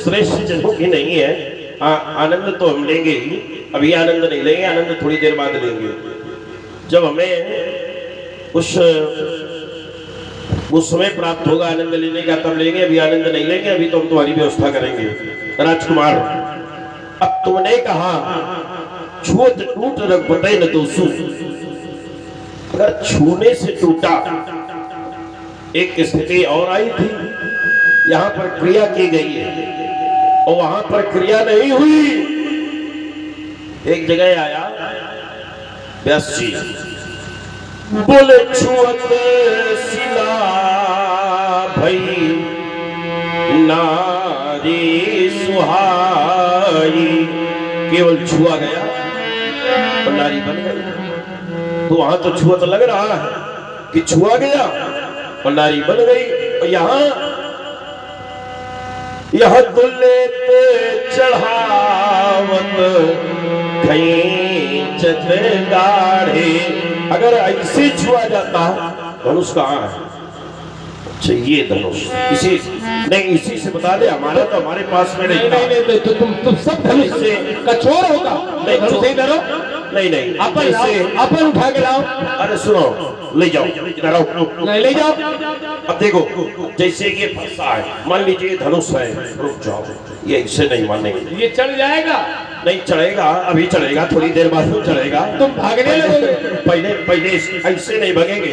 श्रेष्ठ जनों की नहीं है। आनंद तो हम लेंगे ही, अभी आनंद नहीं लेंगे, आनंद थोड़ी देर बाद लेंगे, जब हमें उस समय प्राप्त होगा आनंद लेने का, तब लेंगे। अभी आनंद नहीं लेंगे, अभी तो हम तुम्हारी व्यवस्था करेंगे। राजकुमार, अब तुमने कहा छूत टूट रघुपति न दोसु, अगर छूने से टूटा, एक स्थिति और आई थी, यहां पर क्रिया की गई है और वहां पर क्रिया नहीं हुई। एक जगह आया व्यास जी, बोले छुअत सिला भई नारी सुहाई, केवल छुआ गया और नारी बन गई। तो वहां तो छुआ तो लग रहा है कि छुआ गया और नारी बन गई, और यह दुल्लेत चढ़ावत खींचत गाढ़े। अगर ऐसे छुआ जाता धनुष कहाँ है? अच्छा, ये धनुष इसी नहीं, इसी से बता दे, हमारा तो हमारे पास में नहीं। नहीं, तो तुम सब धनुष से कचोर होगा। नहीं, धनुष नहीं धरो, नहीं, अपन उठा के लाओ। अरे सुनो, ले जाओ, नहीं ले जाओ। अब देखो, जैसे ये फंसा है, मान लीजिए धनुष है, रुक जाओ, ये इससे नहीं मानेंगे, ये चढ़ जाएगा। नहीं चढ़ेगा, अभी चढ़ेगा, थोड़ी देर बाद चढ़ेगा। तुम भागने लगोगे। पहले ऐसे नहीं भागेंगे।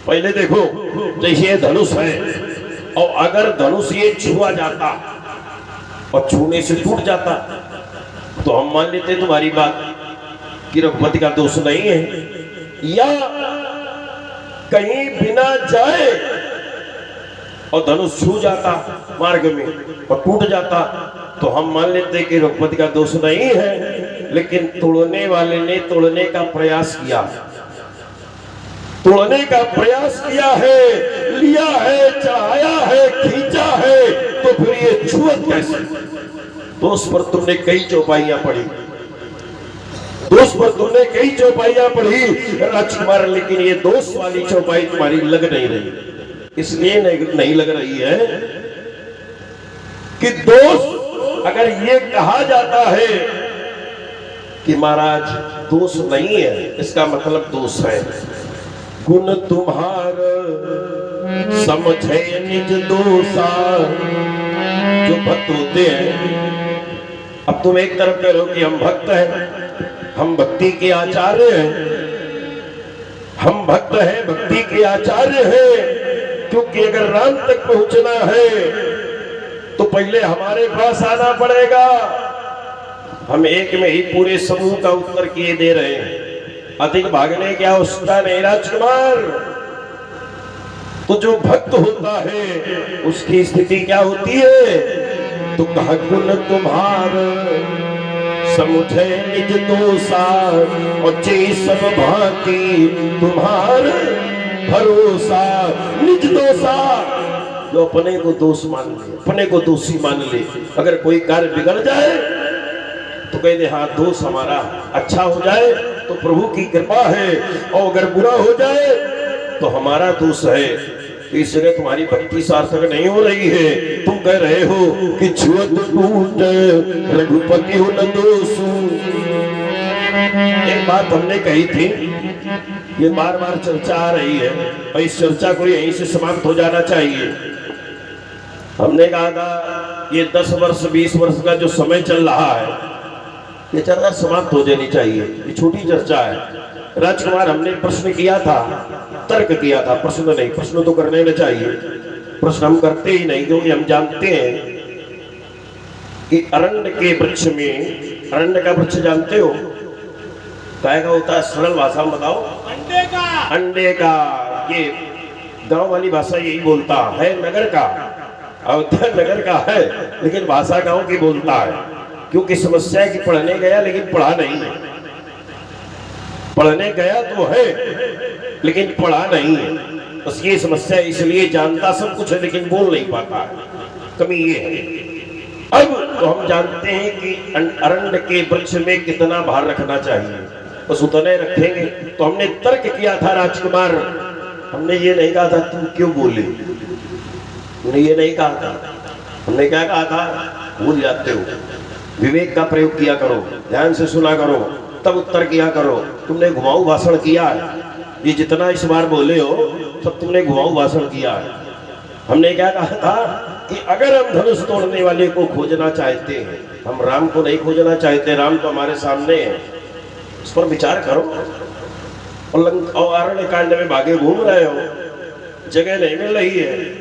पहले देखो, जैसे ये धनुष है, और अगर धनुष ये छुआ जाता और छूने से टूट जाता, तो हम मान लेते तुम्हारी बात कि रघुपति का दोष नहीं है, या कहीं बिना जाए और धनुष छू जाता मार्ग में और टूट जाता, तो हम मान लेते कि रघुपति का दोष नहीं है। लेकिन तोड़ने वाले ने तोड़ने का प्रयास किया, तोड़ने का प्रयास किया है, लिया है, चढ़ाया है, खींचा है, तो फिर ये छुअत कैसे? दोष पर तुमने कई चौपाइयां पढ़ी, दोष पर तुमने कई चौपाइयां पढ़ी राजकुमार, लेकिन ये दोष वाली चौपाई तुम्हारी लग नहीं रही। इसलिए नहीं लग रही है कि दोष, अगर ये कहा जाता है कि महाराज दोष नहीं है, इसका मतलब दोष है। गुण तुम्हार समझे निज दोषा, जो भक्त होते हैं, अब तुम एक तरफ कह रहे हो कि हम भक्त हैं, हम भक्ति के आचार्य हैं, हम भक्त हैं, भक्ति के आचार्य हैं, क्योंकि अगर राम तक पहुंचना है तो पहले हमारे पास आना पड़ेगा। हम एक में ही पूरे समूह का उत्तर किए दे रहे हैं, अधिक भागने की आवश्यकता नहीं राजकुमार। तो जो भक्त होता है उसकी स्थिति क्या होती है? तो कहा गुण तुम्हार समुझे निज दोषा और जे सब भांति तुम्हार भरोसा। निज दोषा, जो अपने को दोष मान ले, अपने को दोषी मान ले। अगर कोई कार्य बिगड़ जाए तो कह दे हाँ दोष हमारा, अच्छा हो जाए तो प्रभु की कृपा है, और अगर बुरा हो जाए तो हमारा दोष है। तो इस जगह तुम्हारी भक्ति सार्थक नहीं हो रही है। तुम कह रहे हो कि छुअत टूट रघुपति हो न दोष। एक बात हमने कही थी, ये बार बार चर्चा आ रही है और इस चर्चा को यहीं से समाप्त हो जाना चाहिए। हमने कहा था ये 10 वर्ष 20 वर्ष का जो समय चल रहा है, ये चर्चा समाप्त हो जानी चाहिए। ये छोटी चर्चा है। राजकुमार, हमने प्रश्न किया था, तर्क किया था, प्रश्न नहीं। प्रश्न तो करने में चाहिए, प्रश्न हम करते ही नहीं, क्योंकि हम जानते हैं कि अरण्य के वृक्ष में, अरण्य का वृक्ष जानते हो क्या होता है? सरल भाषा में बताओ। अंडे का। अंडे का। ये गांव वाली भाषा यही बोलता है। नगर का, अयोध्या नगर का है, लेकिन भाषा गांव की बोलता है। क्योंकि समस्या है कि पढ़ने गया लेकिन पढ़ा नहीं है। पढ़ने गया तो है लेकिन पढ़ा नहीं है, बस ये समस्या। इसलिए जानता सब कुछ है लेकिन बोल नहीं पाता है, कमी ये है। अब तो हम जानते हैं कि अरण्य के वृक्ष में कितना भार रखना चाहिए, बस उतने रखेंगे। तो हमने तर्क किया था राजकुमार, हमने ये नहीं कहा था तुम क्यों बोले, हमने ये नहीं कहा था। हमने क्या कहा था? भूल जाते हो, विवेक का प्रयोग किया करो, ध्यान से सुना करो, तब उत्तर किया करो। तुमने घुमाऊ भाषण किया है, ये जितना इस बार बोले हो सब तुमने घुमाऊ भाषण किया है। हमने क्या कहा था कि अगर हम धनुष तोड़ने वाले को खोजना चाहते हैं, हम राम को नहीं खोजना चाहते, राम तो हमारे सामने है, इस पर विचार करो। और अरण्य कांड में भागे घूम रहे हो, जगह नहीं मिल रही है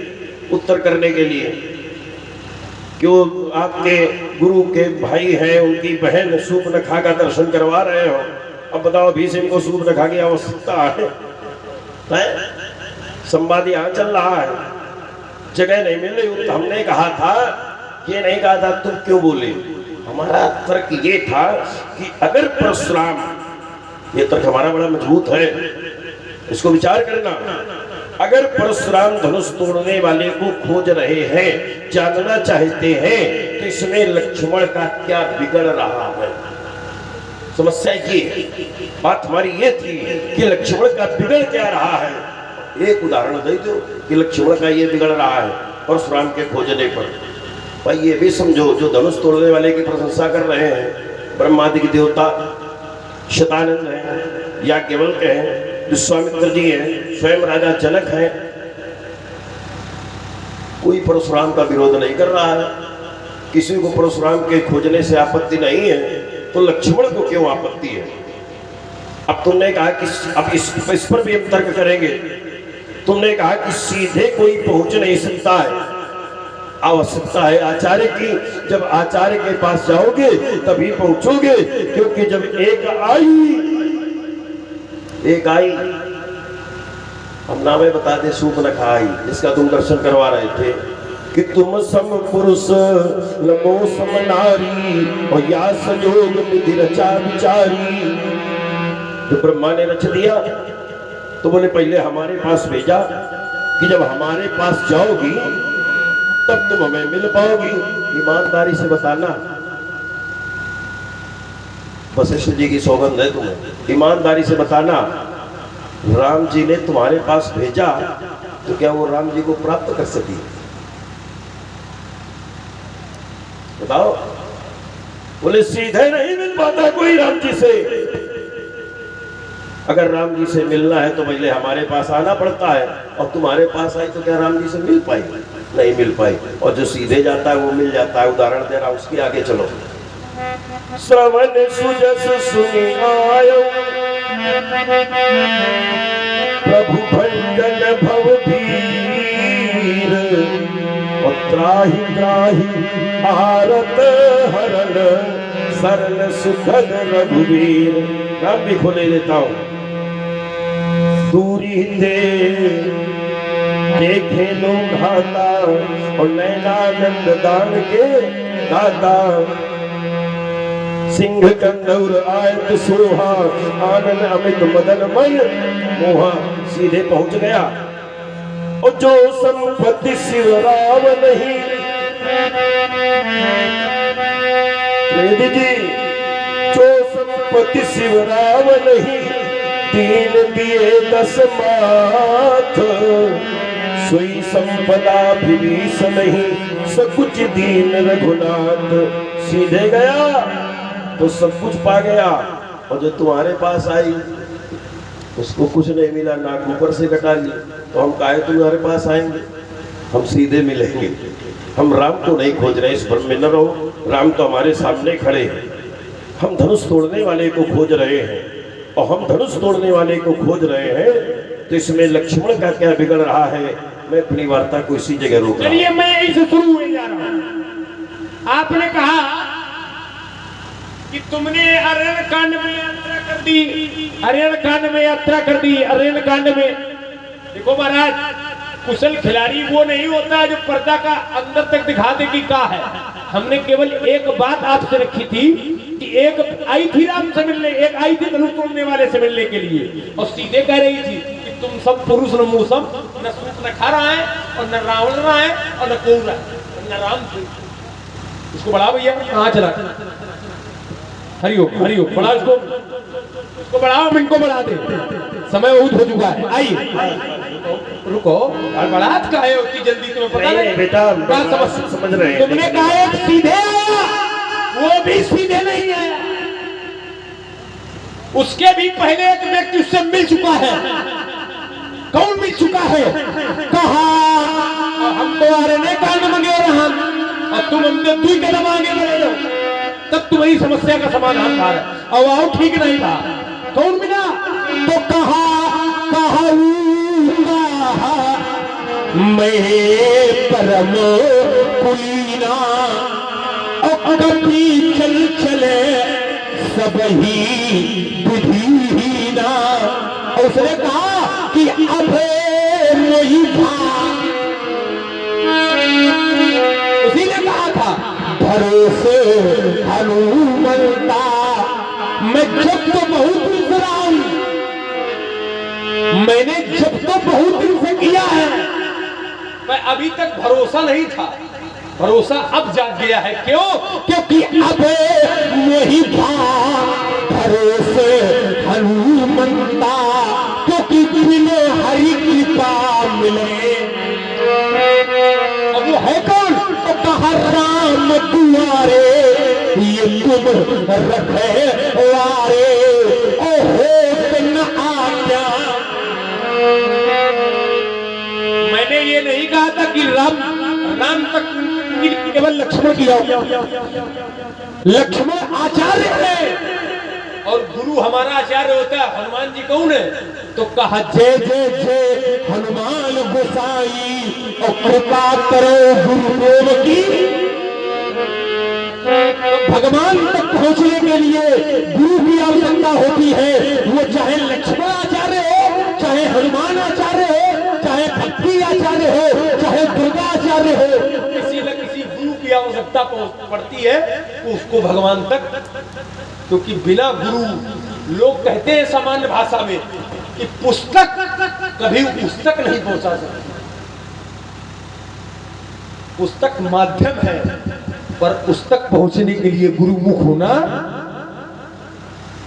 उत्तर करने के लिए। क्यों आपके गुरु के भाई हैं, उनकी बहन सूर्पनखा का दर्शन करवा रहे हो, अब बताओ भीष्म को सूर्पनखा की आवश्यकता है? संवाद यहाँ चल रहा है, जगह नहीं मिल रही। हमने कहा था, ये नहीं कहा था तुम क्यों बोले। हमारा तर्क ये था कि अगर परशुराम, ये तर्क हमारा बड़ा मजबूत है, इसको विचार करना। अगर परशुराम धनुष तोड़ने वाले को खोज रहे हैं, जानना चाहते हैं, तो इसमें लक्ष्मण का क्या बिगड़ रहा है? समस्या ये, बात हमारी ये थी कि लक्ष्मण का बिगड़ क्या रहा है। एक उदाहरण दे दो कि लक्ष्मण का ये बिगड़ रहा है परशुराम के खोजने पर। भाई ये भी समझो, जो धनुष तोड़ने वाले की प्रशंसा कर रहे हैं, ब्रह्मादि देवता शतानंद है, याज्ञवल्क्य है, विश्वामित्र जी हैं, स्वयं राजा जनक हैं, कोई परशुराम का विरोध नहीं कर रहा है। किसी को परशुराम के खोजने से आपत्ति नहीं है, तो लक्ष्मण को क्यों आपत्ति है? अब तुमने कहा कि अब इस पर भी हम तर्क करेंगे। तुमने कहा कि सीधे कोई पहुंच नहीं सकता है, आवश्यकता है आचार्य की। जब आचार्य के पास जाओगे तभी पहुंचोगे, क्योंकि जब एक आई, हम नामे बता दे, सूर्पनखा आई, जिसका तुम दर्शन करवा रहे थे कि तुम सम पुरुष नमो सम नारी और या संयोग विधि रचा विचारी। जो ब्रह्मा ने रच दिया तो बोले पहले हमारे पास भेजा कि जब हमारे पास जाओगी तब तुम हमें मिल पाओगी। ईमानदारी से बताना, वशिष्ठ जी की सौगंध है तुम्हें, ईमानदारी से बताना, राम जी ने तुम्हारे पास भेजा तो क्या वो राम जी को प्राप्त कर सकी? बताओ। बोले सीधे नहीं मिल पाता कोई राम जी से। अगर राम जी से मिलना है तो पहले हमारे पास आना पड़ता है, और तुम्हारे पास आई तो क्या राम जी से मिल पाएगी? नहीं मिल पाई, और जो सीधे जाता है वो मिल जाता है। उदाहरण दे रहा हूं, उसके आगे चलो। श्रवण सुजस सुनि आयो प्रभु भंजन भव धीर, और त्राहि त्राहि आरत हरण शरण सुखद रघुवीर। नाम भी खोले देता हूं। दूरी थे देखे लोग घाता, और नैनानंद दान के दाता। सिंह कंदौर आयत सोहा, आनंद अमित मदन मन मोहा। सीधे पहुंच गया। और जो संपत्ति शिवराव नहीं, त्रिवेदी जी, जो संपत्ति शिवराव नहीं, दीन दिए 10 माथ। सोई संपदा विभीष नहीं, सकुच दीन रघुनाथ। सीधे गया तो सब कुछ पा गया, और जो तुम्हारे पास आई उसको कुछ नहीं मिला, नाक ऊपर से कटा ली। तो हम काहे तुम्हारे पास आएंगे, हम सीधे मिलेंगे। हम राम को नहीं खोज रहे, इस भ्रम में न रहो। राम तो हमारे सामने खड़े हैं। हम धनुष तोड़ने वाले को खोज रहे हैं, और हम धनुष तोड़ने वाले को खोज रहे हैं। तो इसमें लक्ष्मण का क्या बिगड़ रहा है? मैं अपनी वार्ता को इसी जगह रोक रहा हूं। चलिए मैं यहीं से शुरू हुए जा रहा हूं। आपने कहा कि तुमने अरण्य कांड में यात्रा कर दी, अरण्य कांड में यात्रा कर दी। अरण्य कांड में देखो महाराज, कुशल खिलाड़ी वो नहीं होता है जो पर्दा का अंदर तक दिखा दे कि क्या है। हमने केवल एक बात आपसे रखी थी कि एक आई थी राम से मिलने, एक आई थी धनुष तोड़ने वाले से मिलने के लिए, और सीधे कह रही थी कि तुम सब पुरुष न मूसम, न सूप न खा रहा है, और न रावण रहा है, और न कोर रहा है, न राम से। इसको बढ़ा भैया, कहाँ चला? हरिओम हरिओम, बढ़ा इसको बढ़ाओ, इनको बढ़ा दे, समय बहुत हो चुका है। आइए रुको, बढ़ात का है उतनी जल्दी, तुम्हें पता नहीं बेटा, समझ रहे हैं। तुमने कहा एक सीधे आया, वो भी सीधे नहीं है। उसके भी पहले एक व्यक्ति उससे मिल चुका है। कौन मिल चुका है? कहा हम तो अरण्य कांड मंगे रहा, और तुम हमने दुई कदम आगे बढ़े हो, तब तुम्हारी समस्या का समाधान था। और आओ ठीक नहीं था। कौन मिला? तो कहा मैं परम कुलीना, और कभी चल चले सब ही बुद्धिहीना। उसने कहा कि अब नहीं था, उसी ने कहा था भरोसे हनुमंता। मैं जब तो बहुत दिन से रहा हूं, मैंने जब तो बहुत दिन से किया है, मैं अभी तक भरोसा नहीं था, भरोसा अब जाग गया है। क्यों? क्योंकि अब वही भरोसे हनुमंता, क्योंकि बिना हरि कृपा मिले। अब वो है कौन? तो कहा राम दुआरे ये तुम रखे वारे, ओहो न आज्ञा। मैंने ये नहीं कहा था कि राम तक केवल लक्ष्मण किया। लक्ष्मण आचार्य है, और गुरु हमारा आचार्य होता है। हनुमान जी कौन है? तो कहा जय जय जय हनुमान गोसाई, और कृपा करो गुरुदेव की। भगवान तक पहुंचने के लिए गुरु की आवश्यकता होती है। वो चाहे लक्ष्मण आचार्य हो, चाहे हनुमान आचार्य हो, चाहे भक्ति आचार्य हो, चाहे दुर्गा आचार्य हो, किसी न किसी गुरु की आवश्यकता पड़ती है उसको भगवान तक। क्योंकि बिना गुरु, लोग कहते हैं सामान्य भाषा में कि पुस्तक कभी पुस्तक नहीं पहुंचा सकती। पुस्तक माध्यम है, पर पुस्तक पहुंचने के लिए गुरुमुख होना।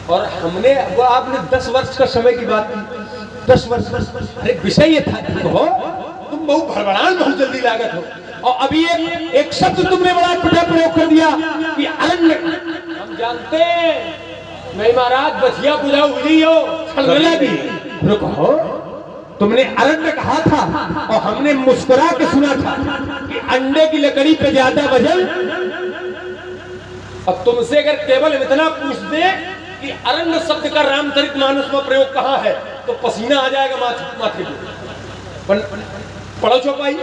और हमने वो आपने 10 वर्ष का समय की बात की, 10 वर्ष, अरे विषय ये था हो, तुम बहुत भड़बड़ान बहुत जल्दी लागत हो। और अभी एक शब्द तुमने बड़ा प्रयोग कर दिया कि अरण्य। हम जानते नहीं महाराज, बचिया बुझाओ हुई हो छलगला भी। रुको, तुमने अरण्य कहा था और हमने मुस्कुरा के सुना था। अंडे की लकड़ी पे ज्यादा वजन। और तुमसे अगर केवल इतना पूछ दे कि अरण्य शब्द का रामचरितमानस में प्रयोग कहाँ है, तो पसीना आ जाएगा माथे पे। पढ़ो चौपाई।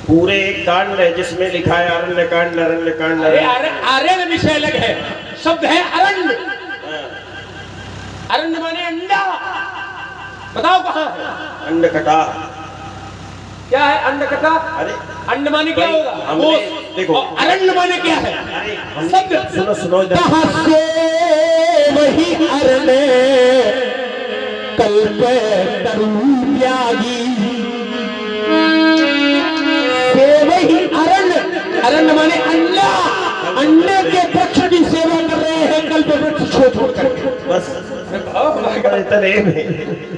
पूरे एक कांड है जिसमें लिखा है अरण्य कांड, अरण्य कांड। आर्य विषय अलग है, शब्द है अरण्य। अरण्य माने अंडा। बताओ कहाँ है? अंड कटा। क्या है अंड कटा? अरे अंड माने क्या होगा? वो देखो, अरण्य माने क्या है? शब्द सुनो सुनो इधर। कहाँ से वही अरण्य कल्प तरु त्यागी, से वही अरण्य। अरण्य माने अंडा, अंडे के वृक्ष की सेवा कर रहे हैं कल्प वृक्ष छोड़ करके। बस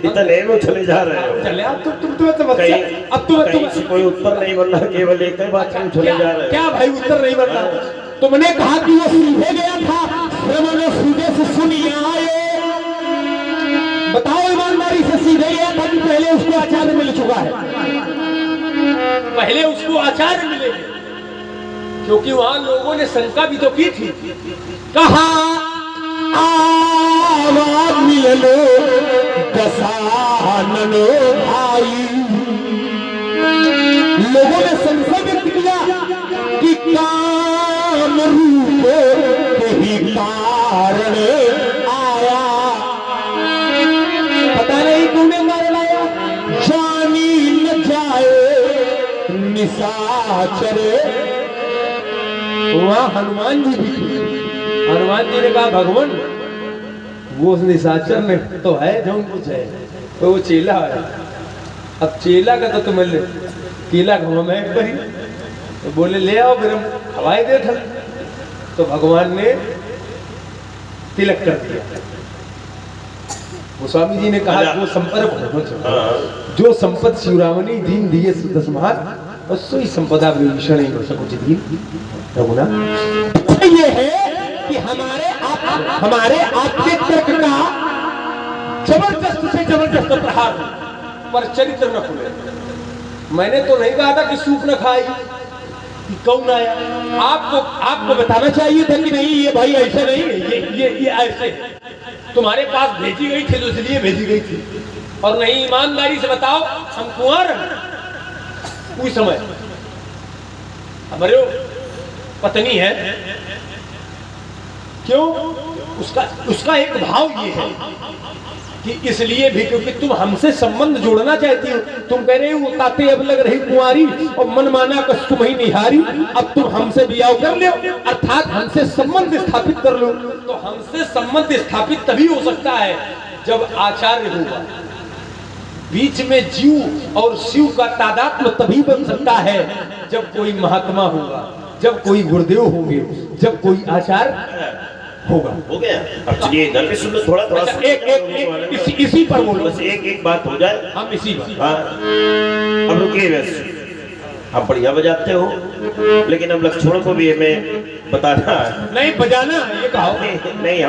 इतने में चले जा रहे हो। चले अब तुम कहीं से कोई उत्तर नहीं बनना, केवल एक ही बात में चले जा रहे हो। क्या भाई उत्तर नहीं बनना? तुमने कहा कि वो सीधे गया था, श्रवण सीधे से सुनिए आए। बताओ ईमानदारी से, सीधे गया था कि पहले उसको आचार्य मिल चुका है? पहले उसको आचार्य मिले, क्योंकि वहां लोगों ने शंका भी तो की थी। कहा आवाज मिलो दसाननो भाई। लोगों ने संशय व्यक्त किया कि काम रूप ही कारण आया। पता नहीं तूने मार लाया, जानी न जाए निशाचर। वहां हनुमान जी भी थे। हनुमान जी ने कहा भगवान वो निशाचर में तो है जो कुछ है, तो वो चेला है। अब चेला का तो तुम्हें केला घुमा एक बही, तो बोले ले आओ फिर हम हवाई दे थे। तो भगवान ने तिलक कर दिया। गोस्वामी जी ने कहा जो संपर्क जो संपत शिवरामनी दीन दिए सुदस्मात सोई संपदा विभीषण ही सकुच दीन रघुना। ये है कि हमारे आपके तर्क का जबरदस्त से जबरदस्त प्रहार पर चरित्र न खुले। मैंने तो नहीं कहा था कि सूप न खाई, कि कौन आया। आपको बताना चाहिए था कि नहीं ये भाई ऐसा नहीं है, ये ऐसे है। तुम्हारे पास भेजी गई थी तो इसलिए भेजी गई थी, और नहीं ईमानदारी से बताओ हम कुंवर कोई समय हमारे पत्नी है। क्यों? उसका एक भाव ये है कि इसलिए भी क्योंकि तुम हमसे संबंध जोड़ना चाहती हो। तुम कह रहे हो ताते अब लग रही कुंवारी और मन माना कस तुम ही निहारी। अब तुम हमसे ब्याह कर लो, अर्थात हमसे संबंध स्थापित कर लो। तो हमसे संबंध स्थापित तभी हो सकता है जब आचार्य होगा। बीच में जीव और शिव का तादात्म्य तभी बन सकता है जब कोई महात्मा होगा, जब कोई गुरुदेव होंगे, जब कोई आचार्य होगा। हो गया। अब चलिए इधर भी सुन लो थोड़ा थोड़ा। इसी पर बोलो, बस एक बात हो जाए। हम इसी पर। हाँ अब रुकिए। वैसे आप बढ़िया बजाते हो, लेकिन अब लक्ष्मण को भी हमें बताना है। नहीं बजाना ये कहो। नहीं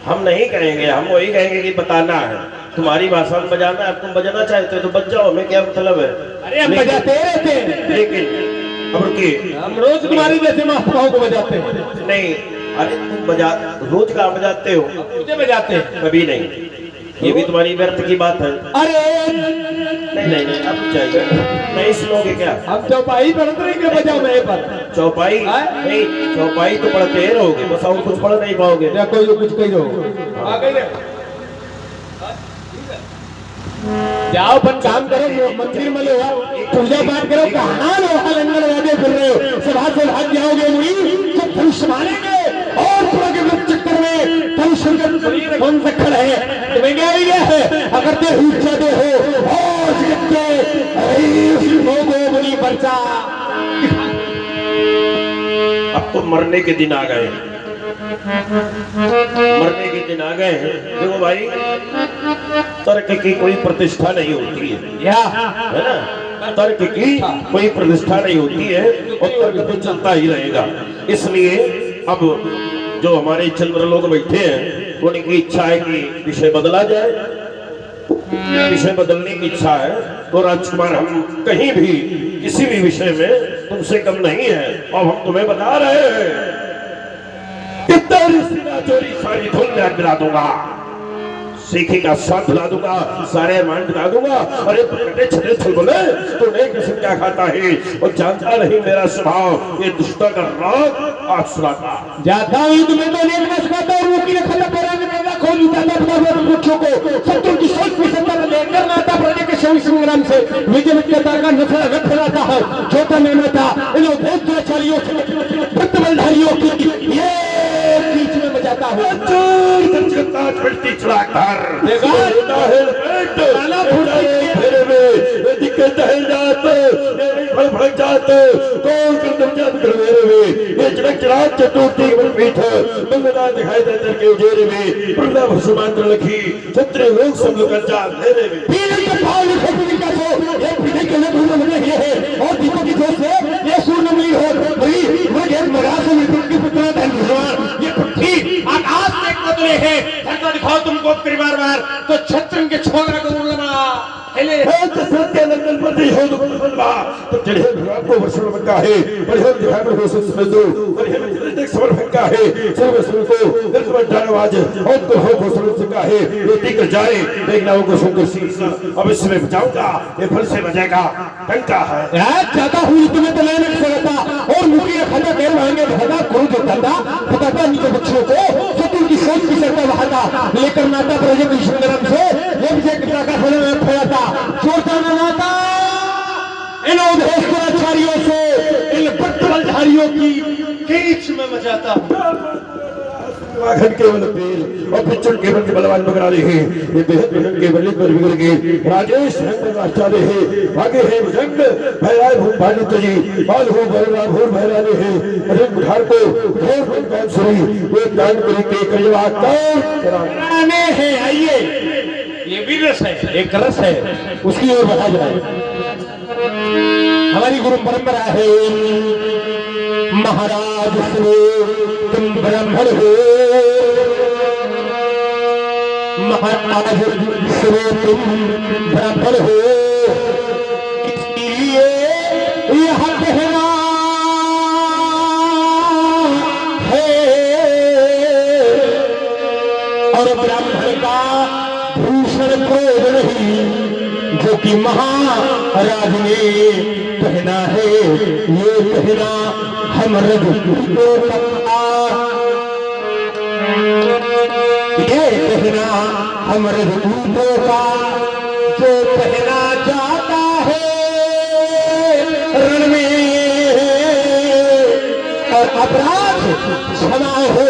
हम नहीं कहेंगे, हम वही कहेंगे कि बताना है। तुम्हारी भाषा में बजाना है। अब तुम बजाना चाहते हो तो बज जाओ, हमें क्या मतलब है। अरे हम बजाते रहते हैं, लेकिन अब रुकिए। हम रोज तुम्हारी जैसे महात्माओं को बजाते हैं। नहीं, अरे तुम रोज कहाँ बजाते हो? मुझे बजाते हैं कभी नहीं। ये भी तुम्हारी व्यर्थ की बात है। अरे नहीं अब चाहिए नहीं सुनोगे क्या? हम चौपाई पढ़ते रहेंगे, बजाओ मैं पर चौपाई नहीं, चौपाई तो पढ़ते ही रहोगे, बस और कुछ पढ़ नहीं पाओगे। कोई कुछ कही रहो। जाओ अपन काम करो, मंदिर में लो, पूजा पाठ करो। कहाँ लोहा लंगर वादे फिर रहे हो? सभा से भाग जाओगे मुई तो धनुष मारेंगे और पूरा के चक्कर में धनुष कौन सा खड़ा है? तुम्हें क्या गया है? अगर ते रूठ जाते हो और मुनि बचा। अब तो मरने के दिन आ गए, मरने के दिन आ गए हैं। देखो भाई, तर्क की कोई प्रतिष्ठा नहीं होती है ना? तर्क की कोई प्रतिष्ठा नहीं होती है और तर्क तो चलता ही रहेगा। इसलिए अब जो हमारे चंद्र लोग बैठे हैं, उनकी इच्छा है कि विषय बदला जाए। विषय बदलने की इच्छा है तो राजकुमार हम कहीं भी किसी भी विषय में तुमसे कम नहीं है। और हम तुम्हें बता रहे हैं कि तेरी सीना चोरी सारी धुल में मिला दूंगा, सीखी का साथ ला दूंगा, सारे मान दिला दूंगा। अरे पकड़े छले छल बोले तो नहीं कसम क्या खाता है और जानता नहीं मेरा स्वभाव ये दुष्टा का राग आज सुनाता जाता हूं तुम्हें तो नहीं नस्काता और वो की खला पर आने पैदा खोल जाता अपना बच्चों को शत्रु की सोच में सत्ता लेकर नाता प्रजा के शौर्य संग्राम से विजय विजयता का नफरा रख रहा है। छोटा मेहनता इन उद्योगशालियों बलधारियों की ये बीच में बजाता हूं चढ़ती चढ़ाकर दिखाई देते के उजेरे में प्रदा भसुमांत्र लखी छत्र लोग सब लोग जा मेरे में और दीपक की जोश से ये सूर्यमणि हो भाई मुझे मराठ में की पुत्र धन भगवान ये पृथ्वी आकाश से कतरे है धरता दिखाओ तुमको परिवार बार तो छत्रन के छोरा को उड़ना हेले तो सत्य लंदन पर नहीं हो तो बनवा तो चढ़े भगवान को वर्षण बनता है बढ़िया दिखा में हो समझ दो बढ़िया में देख समर भंगा है सर्व सुन को दिल में डालवाज और तो हो को समझ सका है ये टिक जाए देखना वो को शंकर सिंह अब इसमें बचाऊंगा ये फल से बचेगा टंका है यार चाहता हूं तुम्हें तो लेने नहीं सकता और मुखी खाता कर मांगे भगा कौन जो धंधा पता नहीं के बच्चों को शत्रु की सोच की सकता बहाता लेकर नाता प्रजा की संग्राम से ये विजय की ताकत होने में फैलाता छोड़ता न नाता इन उद्योगशालियों से इन बलधारियों की कीच में बचाता वाघन केवल पेल और पिचुन केवल के बलवान बगड़ा रहे हैं ये बेहद भजन के बल्ले पर बिगड़ गए राजेश रंग आचार्य है भागे हैं भजंग भैराय भूम भानु तुझी बाल हो भैरा भोर भैराने हैं अरे बुढ़ार को ढेर बन कान सुनी वे दान करी के करवा कौन कराने हैं। आइए ये भी रस है एक रस है उसकी ओर बढ़ा जाए। हमारी गुरु परंपरा है महाराज श्री तुम ब्राह्मण हो महाराज श्री तुम ब्राह्मण हो इसलिए यह कहना है और ब्राह्मण का भूषण क्रोध नहीं जो कि महाराज ने कहना है ये कहना हम रघुकुल ये कहना हम रघुकुल का जो कहना चाहता है रण में और अपराध क्षमा हो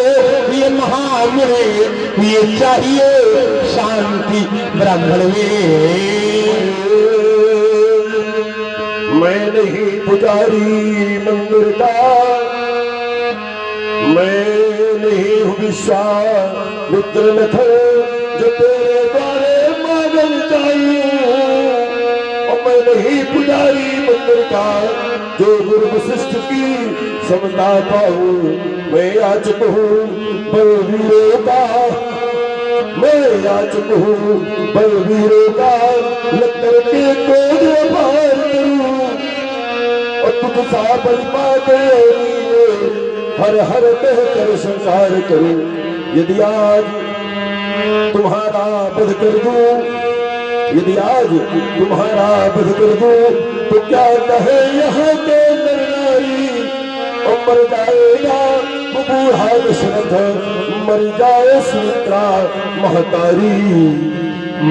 ये महामुने ये चाहिए शांति ब्राह्मण में। मैं नहीं पुजारी मंदिर का मैं नहीं हूँ विश्वामित्र नथ जो तेरे द्वारे मांगन चाहिए और मैं नहीं पुजारी मंदिर का जो गुरु वशिष्ठ की समझा पाऊं मैं याचक हूँ बलवीरों का मैं याचक हूँ बलवीरों का लक्कर के क्रोध पार करूं और तुझ सा बल पाते हर हर कहकर संसार करूं यदि आज तुम्हारा वध कर दूं यदि आज तुम्हारा वध कर दूं तो क्या कहे यहाँ के नर नारी और मर जाएगा बूढ़ा दशरथ मर जाए सुमित्रा महतारी।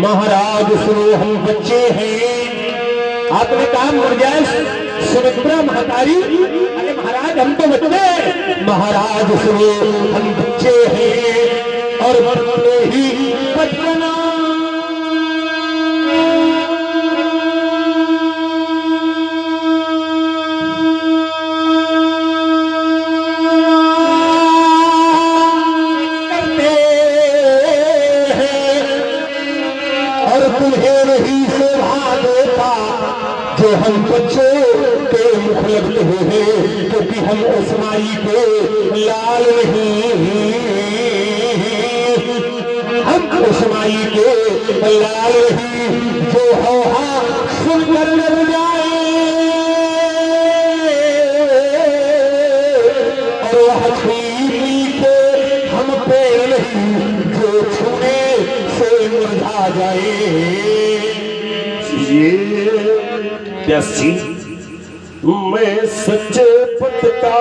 महाराज सुनो हम बच्चे हैं आपने कहा मर जाए सुमित्रा महतारी अरे महाराज हम तो बच्चे महाराज सुनो हम बच्चे हैं और मरते ही बचपना जो हम बच्चों के मुख लगते हैं क्योंकि हम उस माई के लाल नहीं हम उस माई माई के लाल रही जो होहा सुनकर डर जाए और वह छुई के हम पेड़ नहीं जो छूने से मुरझा जाए। ये प्यासी मैं सच्चे पथ का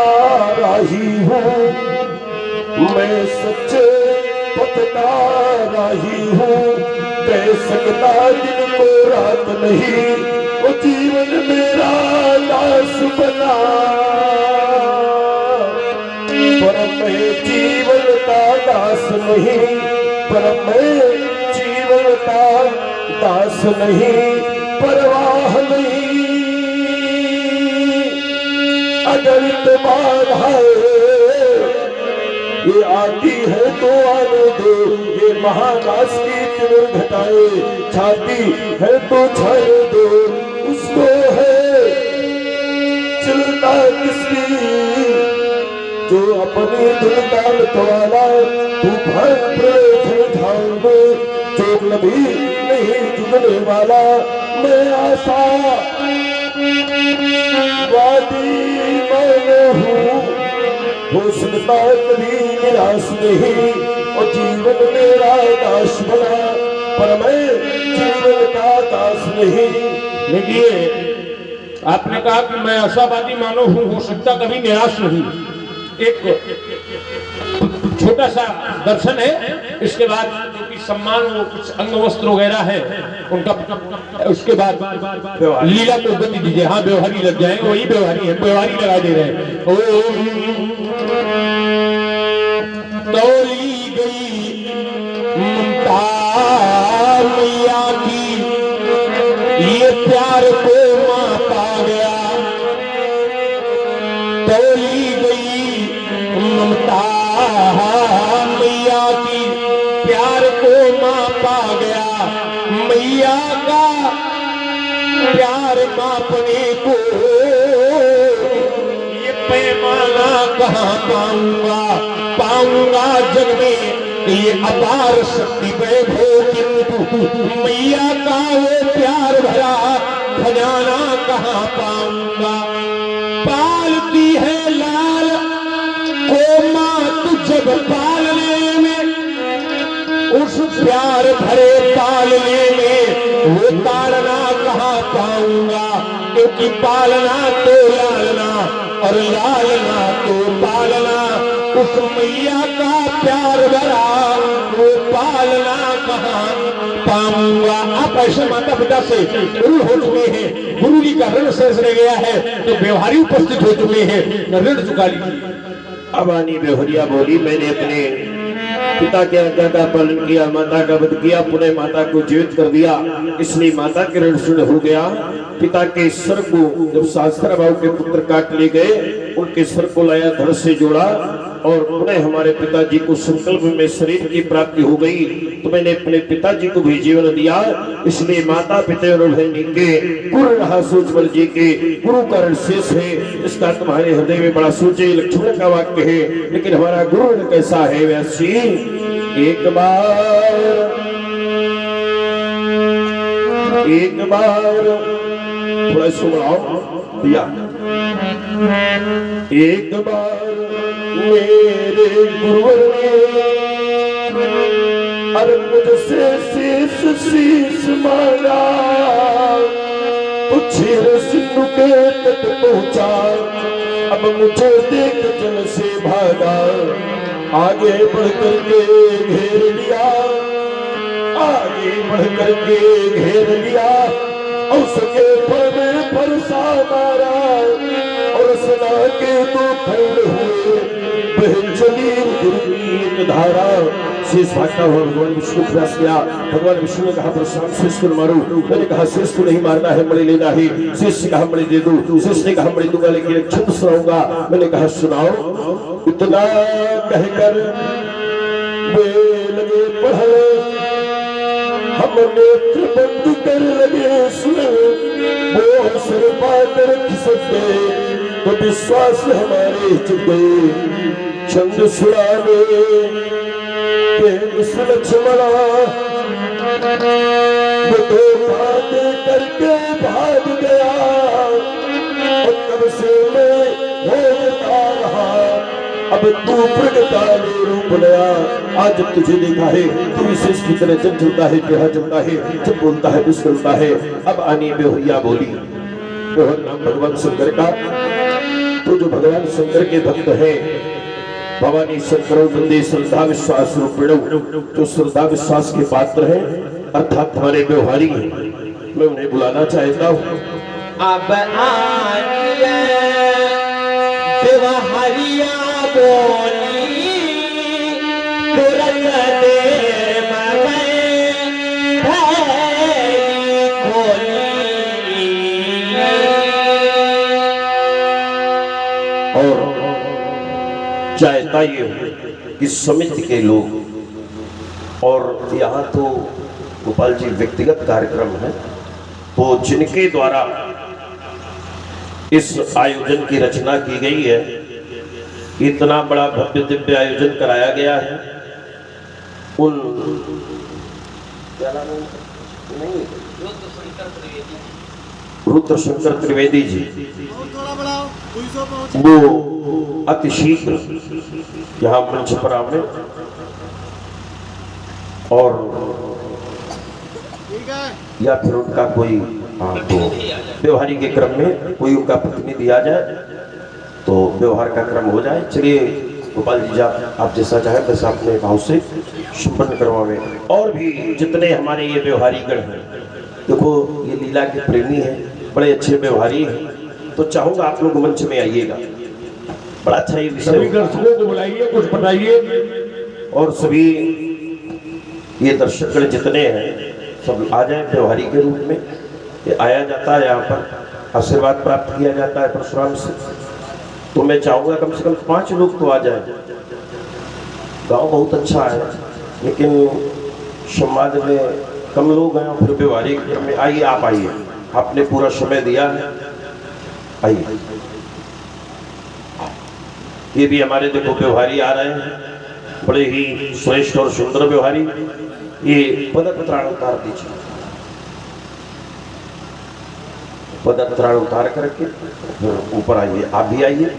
राही हूँ, मैं सच्चे पथ का राही हूँ, कह सकता दिन को रात नहीं, वो जीवन मेरा दास बना, पर मैं जीवन का दास नहीं, पर मैं जीवन का दास नहीं, परवाह नहीं अगर बाधाए ये आती है तो आने दो, ये महादास की तिमिर घटाए छाती है तो छाने दो, उसको है चिल्ता किसकी जो अपनी दिल का मतवाला तूफान प्रधान में जो कभी नहीं जुगने वाला। मैं आशा वादी मैं हूँ, हो सकता कभी निराश नहीं और जीवन मेरा दास बना, पर मैं जीवन का दास नहीं। देखिए आपने कहा कि मैं आशावादी मानव हूं, हो सकता कभी निराश नहीं। एक छोटा सा दर्शन है, इसके बाद क्योंकि सम्मान वो कुछ अंग वस्त्र वगैरह है उनका, उसके बाद लीला को गति दीजिए। हाँ व्यवहारी लग जाएंगे, वही व्यवहारी है, व्यवहारी लगा दे रहे हैं। तोली गई ममता मैया की ये प्यार को मापा गया, तोली गई ममता मैया की प्यार को मापा गया, मैया का प्यार मापने को ये पैमाना कहाँ पाऊंगा, पाऊंगा जग में ये अपार शक्ति वैभव, किंतु मैया का वो प्यार भरा खजाना कहाँ पाऊंगा। पालती है लाल को मात जब पालने में, उस प्यार भरे पालने में वो ताड़ना कहाँ पाऊंगा, क्योंकि पालना तो लालना और लालना तो पालना, उस मैया का प्यार भरा वो पालना कहाँ पाऊंगा। आप ऐसे माता पिता से ऋण हो चुके हैं, गुरु जी का ऋण शेष रह गया है, तो व्यवहारी उपस्थित हो चुके हैं, ऋण चुका लीजिए। अबानी बेहुरिया बोली, मैंने अपने पिता के आज्ञा का पालन किया, माता का वध किया, पुनः माता को जीवित कर दिया, इसलिए माता के ऋण शून्य हो गया। पिता के सर को जब शास्त्र बाबू के पुत्र काट ले गए, उनके सर को लाया, धड़ से जोड़ा और पुनः हमारे पिताजी को संकल्प में शरीर की प्राप्ति हो गई, तो मैंने अपने पिताजी को भी जीवन दिया। इसलिए माता पिता और बहनी के गुरु रहा सोच बल जी के गुरु का ऋण शेष है, इसका तुम्हारे हृदय में बड़ा सोचे। लक्ष्मण का वाक्य है, लेकिन हमारा गुरु ऋण कैसा है वैसी। एक बार थोड़ा सुनाओ भैया। एक बार मेरे गुरुवर ने अरे मुझसे शीश मांगा, उछेर सिंधु के तट पहुंचा, अब मुझे देख जल से भागा, आगे बढ़ करके घेर लिया, आगे बढ़ करके घेर लिया, उसके पर में फरसा मारा और सुना के तो खड़े हुए बह चली एक धारा। शेष भागता हुआ भगवान विष्णु प्रयास किया, भगवान विष्णु ने कहा प्रशांत शेष को मारो, मैंने कहा शेष को नहीं मारना है, मणि लेना है। शेष ने कहा मणि दे दो, शेष ने कहा मणि दूंगा लेकिन एक छंद सुनाऊंगा, मैंने कहा सुनाओ। इतना कहकर वे लगे पढ़ने, हम नेत्र बंद कर लगे सुने, वो सिर पाकर खिसक गए तो विश्वास हमारे चुप गए। छंद सुनाने इस लक्ष्मणा वो तो बात करके भाग गया और तब से मैं भोगता रहा। अब तू प्रगटाने रूप नया, आज जब तुझे देखा है तू इस की तरह जब चलता है बेहा चलता है, जब बोलता है मुस्कुराता है। अब आनी बेहुरिया बोली बेहर नाम भगवान शंकर का। तो जो भगवान शंकर के भक्त हैं, भवानी शंकरों बंदे श्रद्धा विश्वास रूपिणों, जो श्रद्धा विश्वास के पात्र हैं अर्थात हमारे व्यवहारी हैं, मैं उन्हें बुलाना चाहता हूँ। अब आइए व्यवहारिया बोली तुरंत दे मगन भैली खोली। और चाहता ये हो कि समिति के लोग, और यहाँ तो गोपाल जी व्यक्तिगत कार्यक्रम है, तो जिनके द्वारा इस आयोजन की रचना की गई है, इतना बड़ा भव्य दिव्य आयोजन कराया गया है, उन रुद्र शंकर त्रिवेदी जी वो अति शीघ्र यहाँ मंच पर आवे और या फिर उनका कोई तो व्यवहारी के क्रम में कोई उनका प्रतिनिधि आ जाए तो व्यवहार का क्रम हो जाए। चलिए गोपाल जी आप जैसा चाहे वैसा अपने भाव से संपन्न करवावे। और भी जितने हमारे ये व्यवहारी गण हैं, देखो ये लीला के प्रेमी हैं, बड़े अच्छे व्यवहारी हैं, तो चाहूंगा आप लोग मंच में आइएगा। बड़ा अच्छा ये सभी विषय, दर्शकों को बुलाइए, कुछ बताइए। और सभी ये दर्शकगण जितने हैं सब आ जाए व्यवहारी के रूप में। ये आया जाता है यहाँ पर आशीर्वाद प्राप्त किया जाता है परशुराम से, तो मैं चाहूंगा कम से कम 5 लोग तो आ जाए। गांव बहुत अच्छा है लेकिन समाज में कम लोग हैं, फिर व्यवहारिक क्रम में आइए, आप आइए, आपने पूरा समय दिया है, आइए। ये भी हमारे देखो व्यवहारी आ रहे हैं, बड़े ही श्रेष्ठ और सुंदर व्यवहारी। ये पदत्राण उतार दीजिए, पदत्राण उतार करके फिर ऊपर आइए। आप भी आइए,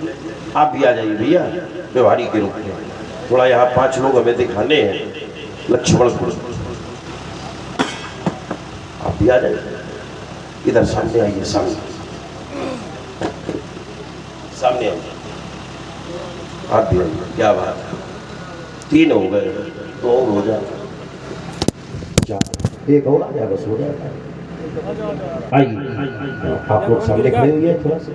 आप भी आ जाइए भैया व्यवहारी के रूप में। थोड़ा यहाँ 5 लोग हमें दिखाने हैं लक्ष्मणपुर, आप भी आ जाइए, इधर सामने आइए, सामने सामने आइए, आप भी आइए। क्या बात है, 3 हो गए, 2 और हो जाए, 4 एक और आ जाए, बस हो जाएगा। आइए आप लोग सामने खड़े हुए हैं, थोड़ा सा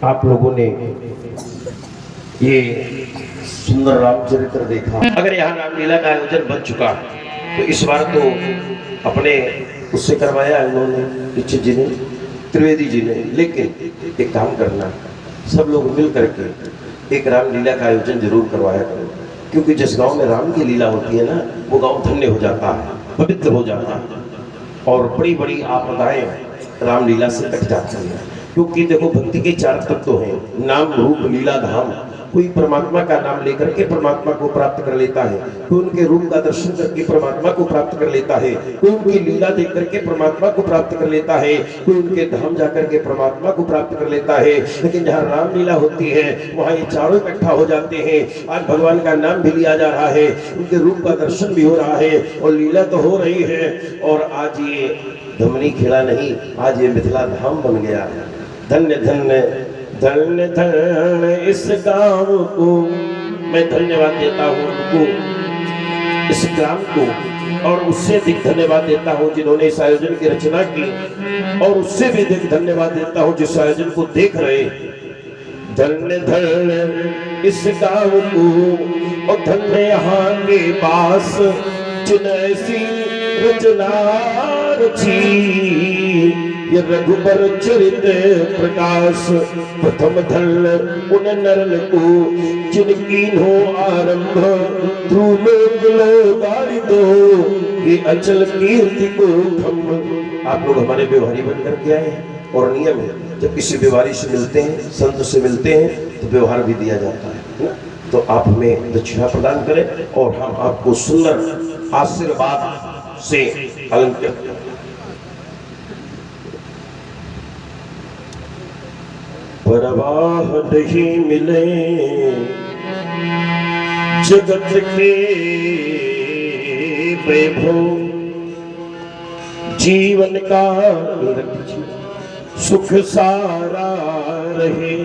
आप लोगों ने ये सुंदर रामचरित्र देखा। अगर यहाँ रामलीला का आयोजन बन चुका तो इस बार तो अपने उससे करवाया है उन्होंने, दीक्षित जी ने, त्रिवेदी जी ने, लेकिन एक काम करना, सब लोग मिल करके एक रामलीला का आयोजन जरूर करवाया करो, क्योंकि जिस गांव में राम की लीला होती है ना, वो गांव धन्य हो जाता है, पवित्र हो जाता है, और बड़ी बड़ी आपदाएं रामलीला से कट जाती हैं। क्योंकि देखो भक्ति के 4 तत्व हैं, नाम रूप लीला धाम। कोई परमात्मा का नाम लेकर के परमात्मा को प्राप्त कर लेता है, कोई उनके रूप का दर्शन करके परमात्मा को प्राप्त कर लेता है, कोई उनकी लीला देख करके परमात्मा को प्राप्त कर लेता है, कोई उनके धाम जाकर के परमात्मा को प्राप्त कर लेता है। लेकिन जहाँ रामलीला होती है वहाँ ये चारों इकट्ठा हो जाते हैं। आज भगवान का नाम भी लिया जा रहा है, उनके रूप का दर्शन भी हो रहा है और लीला तो हो रही है। और आज ये धमनी खेला नहीं, आज ये मिथिला धाम बन गया है। धन्य धन्य धन्य धन्य इस गांव को मैं धन्यवाद देता हूँ, उनको, इस ग्राम को, और उससे अधिक धन्यवाद देता हूँ जिन्होंने इस आयोजन की रचना की, और उससे भी अधिक धन्यवाद देता हूँ जिस आयोजन को देख रहे। धन्य धन्य इस गांव को और धन्य यहाँ के पास जिनैसी रचना रची। ये रघुबर चरित प्रकाश प्रथम धन्य उन नरन को जिनकी हो आरंभ ध्रुव गाड़ी दो ये अचल कीर्ति को खम्भ। आप लोग हमारे व्यवहारी बनकर के आए, और नियम है जब किसी व्यवहारी से मिलते हैं, संत से मिलते हैं, तो व्यवहार भी दिया जाता है ना। तो आप हमें दक्षिणा प्रदान करें और हम आपको सुंदर आशीर्वाद से अलंकृत करें। परवाह नहीं मिले जगत के वैभव, जीवन का सुख सारा रहे,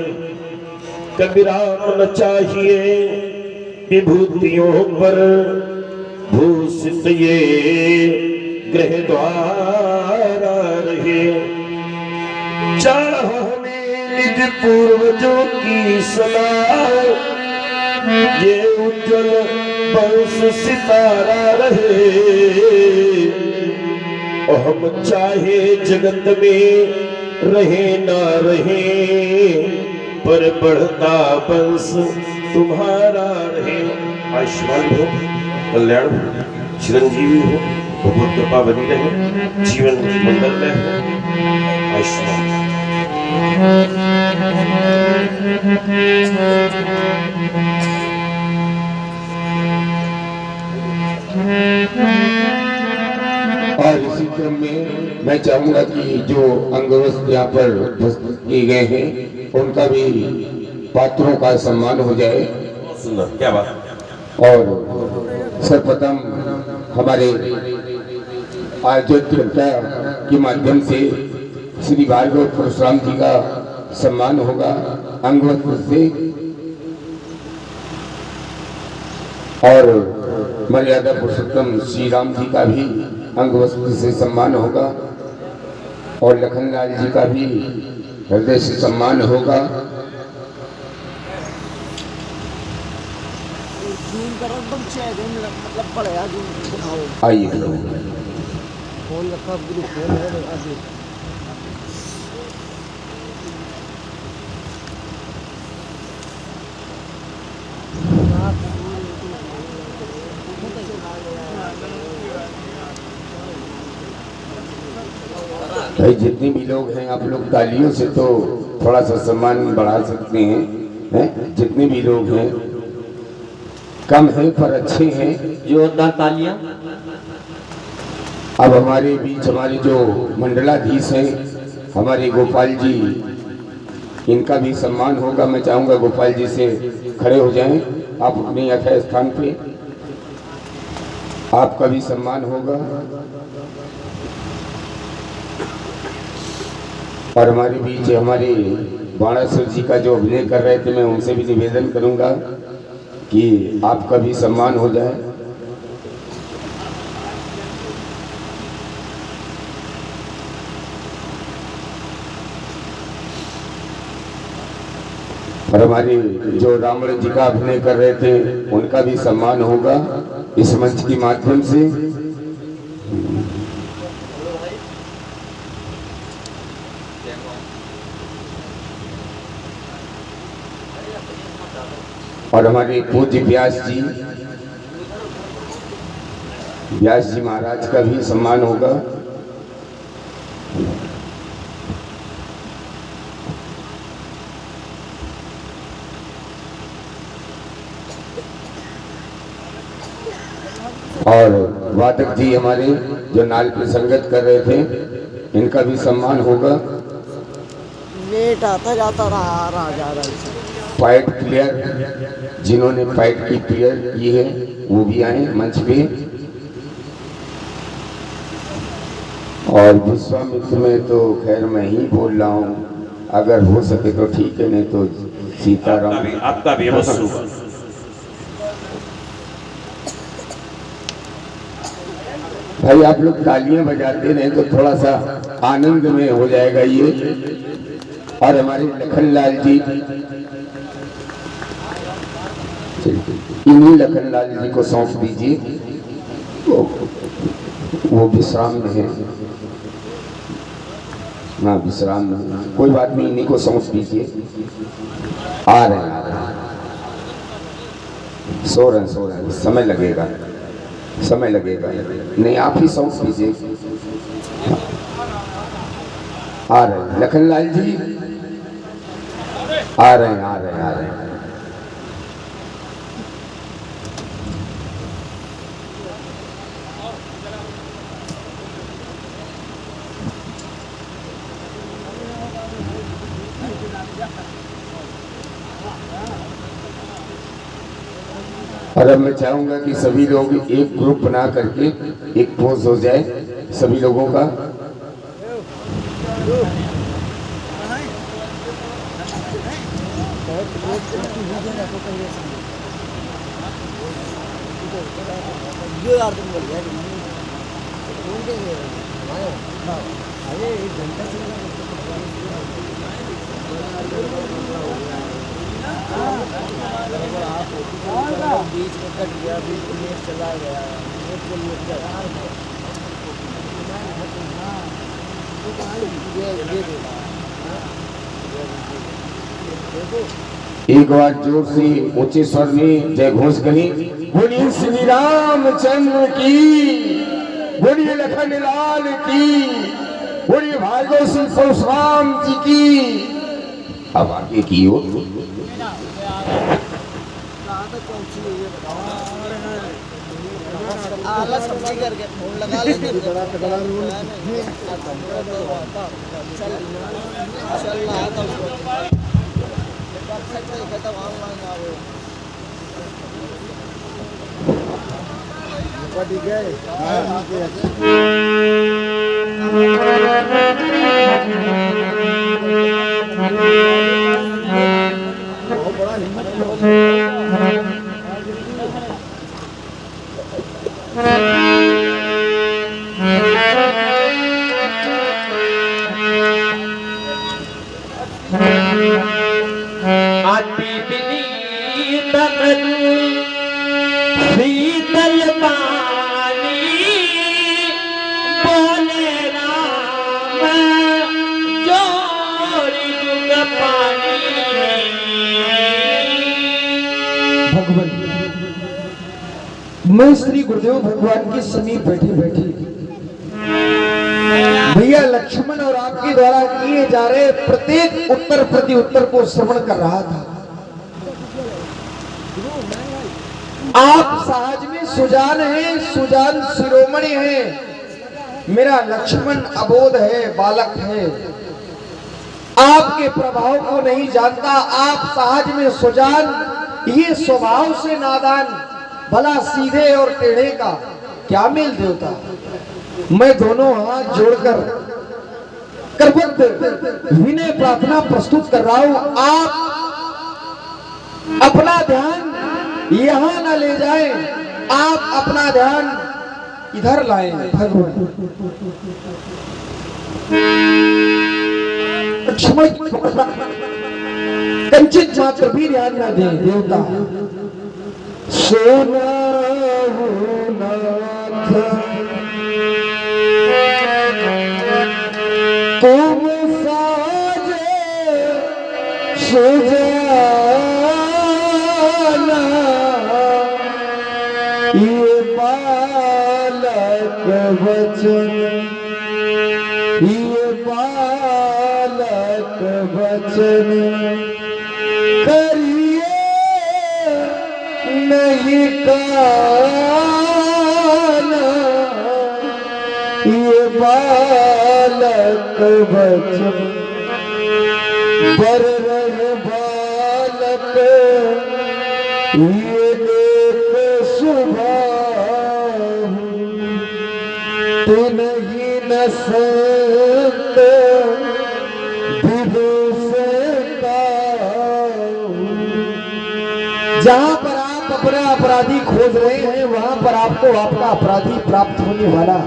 कबीराम न चाहिए विभूतियों पर भूषित ये ग्रह द्वारा रहे। चाह निज पूर्वजों की सलाह ये उज्जवल बंश सितारा रहे, और हम चाहे जगत में रहे ना रहे, पर बढ़ता वंश तुम्हारा रहे। आयुष्मान हो, कल्याण हो, चिरंजीवी हो, बहुत कृपा बनी रहे, जीवन मंगलमय हो। आयुष्मान और इसी क्रम में मैं चाहूंगा कि जो अंगवस्त्र यहाँ पर उपस्थित किए गए हैं उनका भी पात्रों का सम्मान हो जाए। सुंदर, क्या बात। और सर्वप्रथम हमारे आयोजक के माध्यम से श्री भार्गव परशुराम जी का सम्मान होगा अंगवस्त्र से, और मर्यादा पुरुषोत्तम श्री राम जी का भी अंगवस्त्र से सम्मान होगा, और लखनलाल जी का भी हृदय से सम्मान होगा। आइए भाई, जितने भी लोग हैं आप लोग तालियों से तो थोड़ा सा सम्मान बढ़ा सकते हैं। जितने भी लोग हैं कम हैं पर अच्छे हैं, जोरदार तालियां। अब हमारे बीच हमारे जो मंडलाधीश हैं हमारे गोपाल जी, इनका भी सम्मान होगा। मैं चाहूंगा गोपाल जी से खड़े हो जाएं, आप अपने यथा स्थान पे, आपका भी सम्मान होगा। और हमारे बीच हमारे बाणासुर जी का जो अभिनय कर रहे थे, मैं उनसे भी निवेदन करूंगा कि आपका भी सम्मान हो जाए। और हमारे जो रावण जी का अभिनय कर रहे थे उनका भी सम्मान होगा इस मंच के माध्यम से। और हमारे पूज्य व्यास जी महाराज का भी सम्मान होगा। और वादक जी हमारे जो नाल पे संगत कर रहे थे, इनका भी सम्मान होगा। लेट आता जाता रहा जा रहा है। फाइट प्लेयर जिन्होंने फाइट की प्लेयर की है वो भी आए मंच पे। और विश्वामित्र में तो खैर मैं ही बोल रहा हूँ, अगर हो सके तो ठीक है, नहीं तो सीताराम आपका भी अवश्य होगा। भाई आप लोग तालियां बजाते रहे तो थोड़ा सा आनंद में हो जाएगा ये। और हमारे लखनलाल जी, इन्हीं लखनलाल जी को सौंप दीजिए, वो विश्राम में है ना, विश्राम में, कोई बात नहीं, इन्हीं को सौंप दीजिए। आ रहे हैं, सो रहे हैं, समय लगेगा नहीं, आप ही सौंप दीजिए। आ रहे हैं लखनलाल जी, आ रहे हैं। और अब मैं चाहूंगा कि सभी लोग एक ग्रुप बना करके एक पोज हो जाए सभी लोगों का। जो यार तुम बोल यार अरे एक घंटा से बीच में कट गया, बीच में नेट चला गया, नेट के लिए एक बार जोर से ऊंचे स्वर में जय घोष करें। बोलिए श्री रामचंद्र की, बोलिए लखन लाल की, बोलिए भार्गव सिंह परशुराम जी की। अब आगे की ओर आला समझी करके फोन लगा लेंगे। चल रहा था उसको ठीक है। शीतल पानी बोले राम जोड़ी जुग पानी। भगवान मैं श्री गुरुदेव भगवान के समीप बैठी बैठी भैया लक्ष्मण और आपके द्वारा किए जा रहे प्रत्येक उत्तर प्रति उत्तर को श्रवण कर रहा था। आप सहज में सुजान हैं, सुजान शिरोमणि हैं। मेरा लक्ष्मण अबोध है, बालक है, आपके प्रभाव को नहीं जानता। आप सहज में सुजान, ये स्वभाव से नादान, भला सीधे और टेढ़े का क्या मेल देवता। मैं दोनों हाथ जोड़कर करबद्ध विनय प्रार्थना प्रस्तुत कर रहा हूं। आप अपना ध्यान यहां न ले जाएं, आप अपना ध्यान इधर लाएं। भगवान कंचित मात्र भी ध्यान न दें देवता। सोना नाथ तुम साजे सुजाना, ये बालक वचन, ये बालक वचन करिए नहीं काना, ये बालक वचन बर रहे बालक, ये एक स्वभाव तू नहीं न संत जहां पर आप अपना अपराधी खोज रहे हैं वहां पर आपको आपका अपराधी प्राप्त होने वाला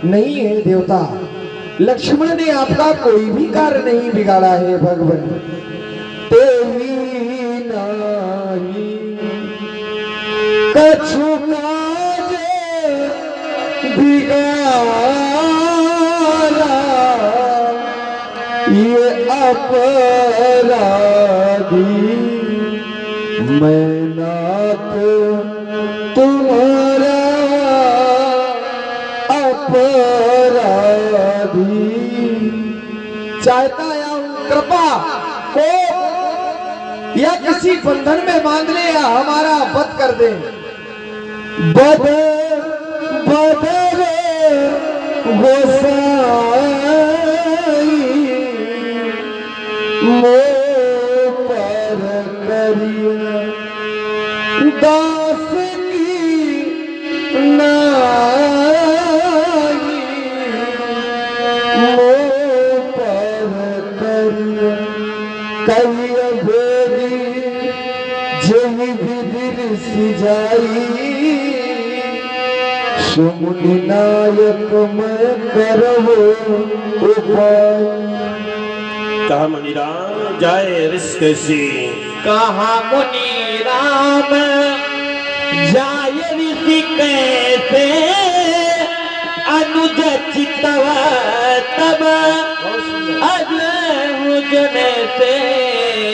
नहीं है देवता। लक्ष्मण ने आपका कोई भी कार्य नहीं बिगाड़ा है भगवान। तेरी नाही कछु काजे बिगाड़ा, ये अपराधी मैं नाथ तुम्हारा अपराधी। चाहता या कृपा को या किसी बंधन में बांध ले या हमारा वध कर दे। बद बद गोसाई मो पर करिए दास कवि अभेदी जही विदिर सिजाई सुमुनि नायक मैं करवो उपाय। कहा मुनि राम जाए रिश्क से, कहा मुनि राम जाय ऋषि कैसे अनुज चितव तब अजने से।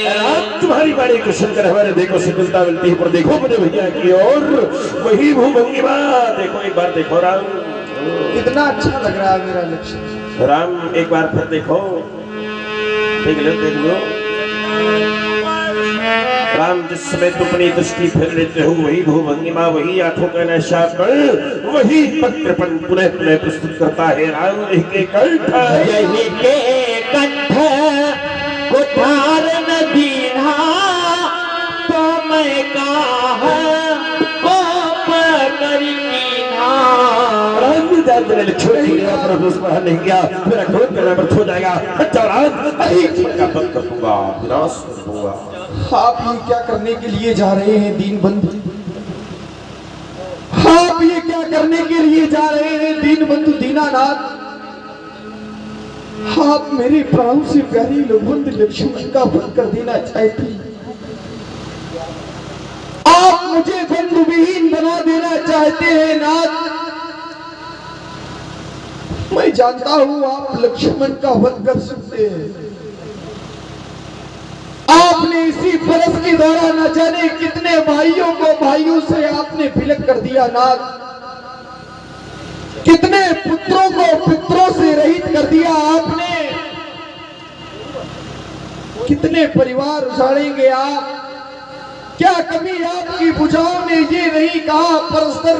राम तुम्हारी बाड़ी कुशल कर हमारे देखो शिथिलता मिलती है, पर देखो मेरे भैया की और वही भूभंगिमा देखो, एक बार देखो राम, कितना अच्छा लग रहा है मेरा लक्ष्य। राम एक बार फिर देखो, देख लो राम, जिस समय तुम अपनी दृष्टि फिर लेते हो वही भूभंगिमा, वही आंखों का नशा पर वही पत्रपन पुनः पुनः प्रस्तुत करता है राम। यही के कंठ कुठार न दीना तो मैं कहा कोप करी नहीं गया, मेरा क्रोध करना व्यर्थ हो जाएगा। अच्छा राम बंद कर दूंगा, विनाश कर दूंगा। आप ये क्या करने के लिए जा रहे हैं दीनबंधु? आप ये क्या करने के लिए जा रहे हैं दीनबंधु दीनानाथ? आप मेरे प्राण से प्यारी लघुवंत लक्ष्मण का वध कर देना चाहते हैं। आप मुझे बंधु विहीन बना देना चाहते हैं नाथ। मैं जानता हूं आप लक्ष्मण का वध कर सकते हैं। आपने इसी बरस के दौरान न जाने कितने भाइयों को भाइयों से आपने विलग कर दिया नाथ, कितने पुत्रों को पितरों से रहित कर दिया आपने, कितने परिवार उजाड़ेंगे आप? क्या कभी आपकी भुजाओं ने ये नहीं कहा परस्पर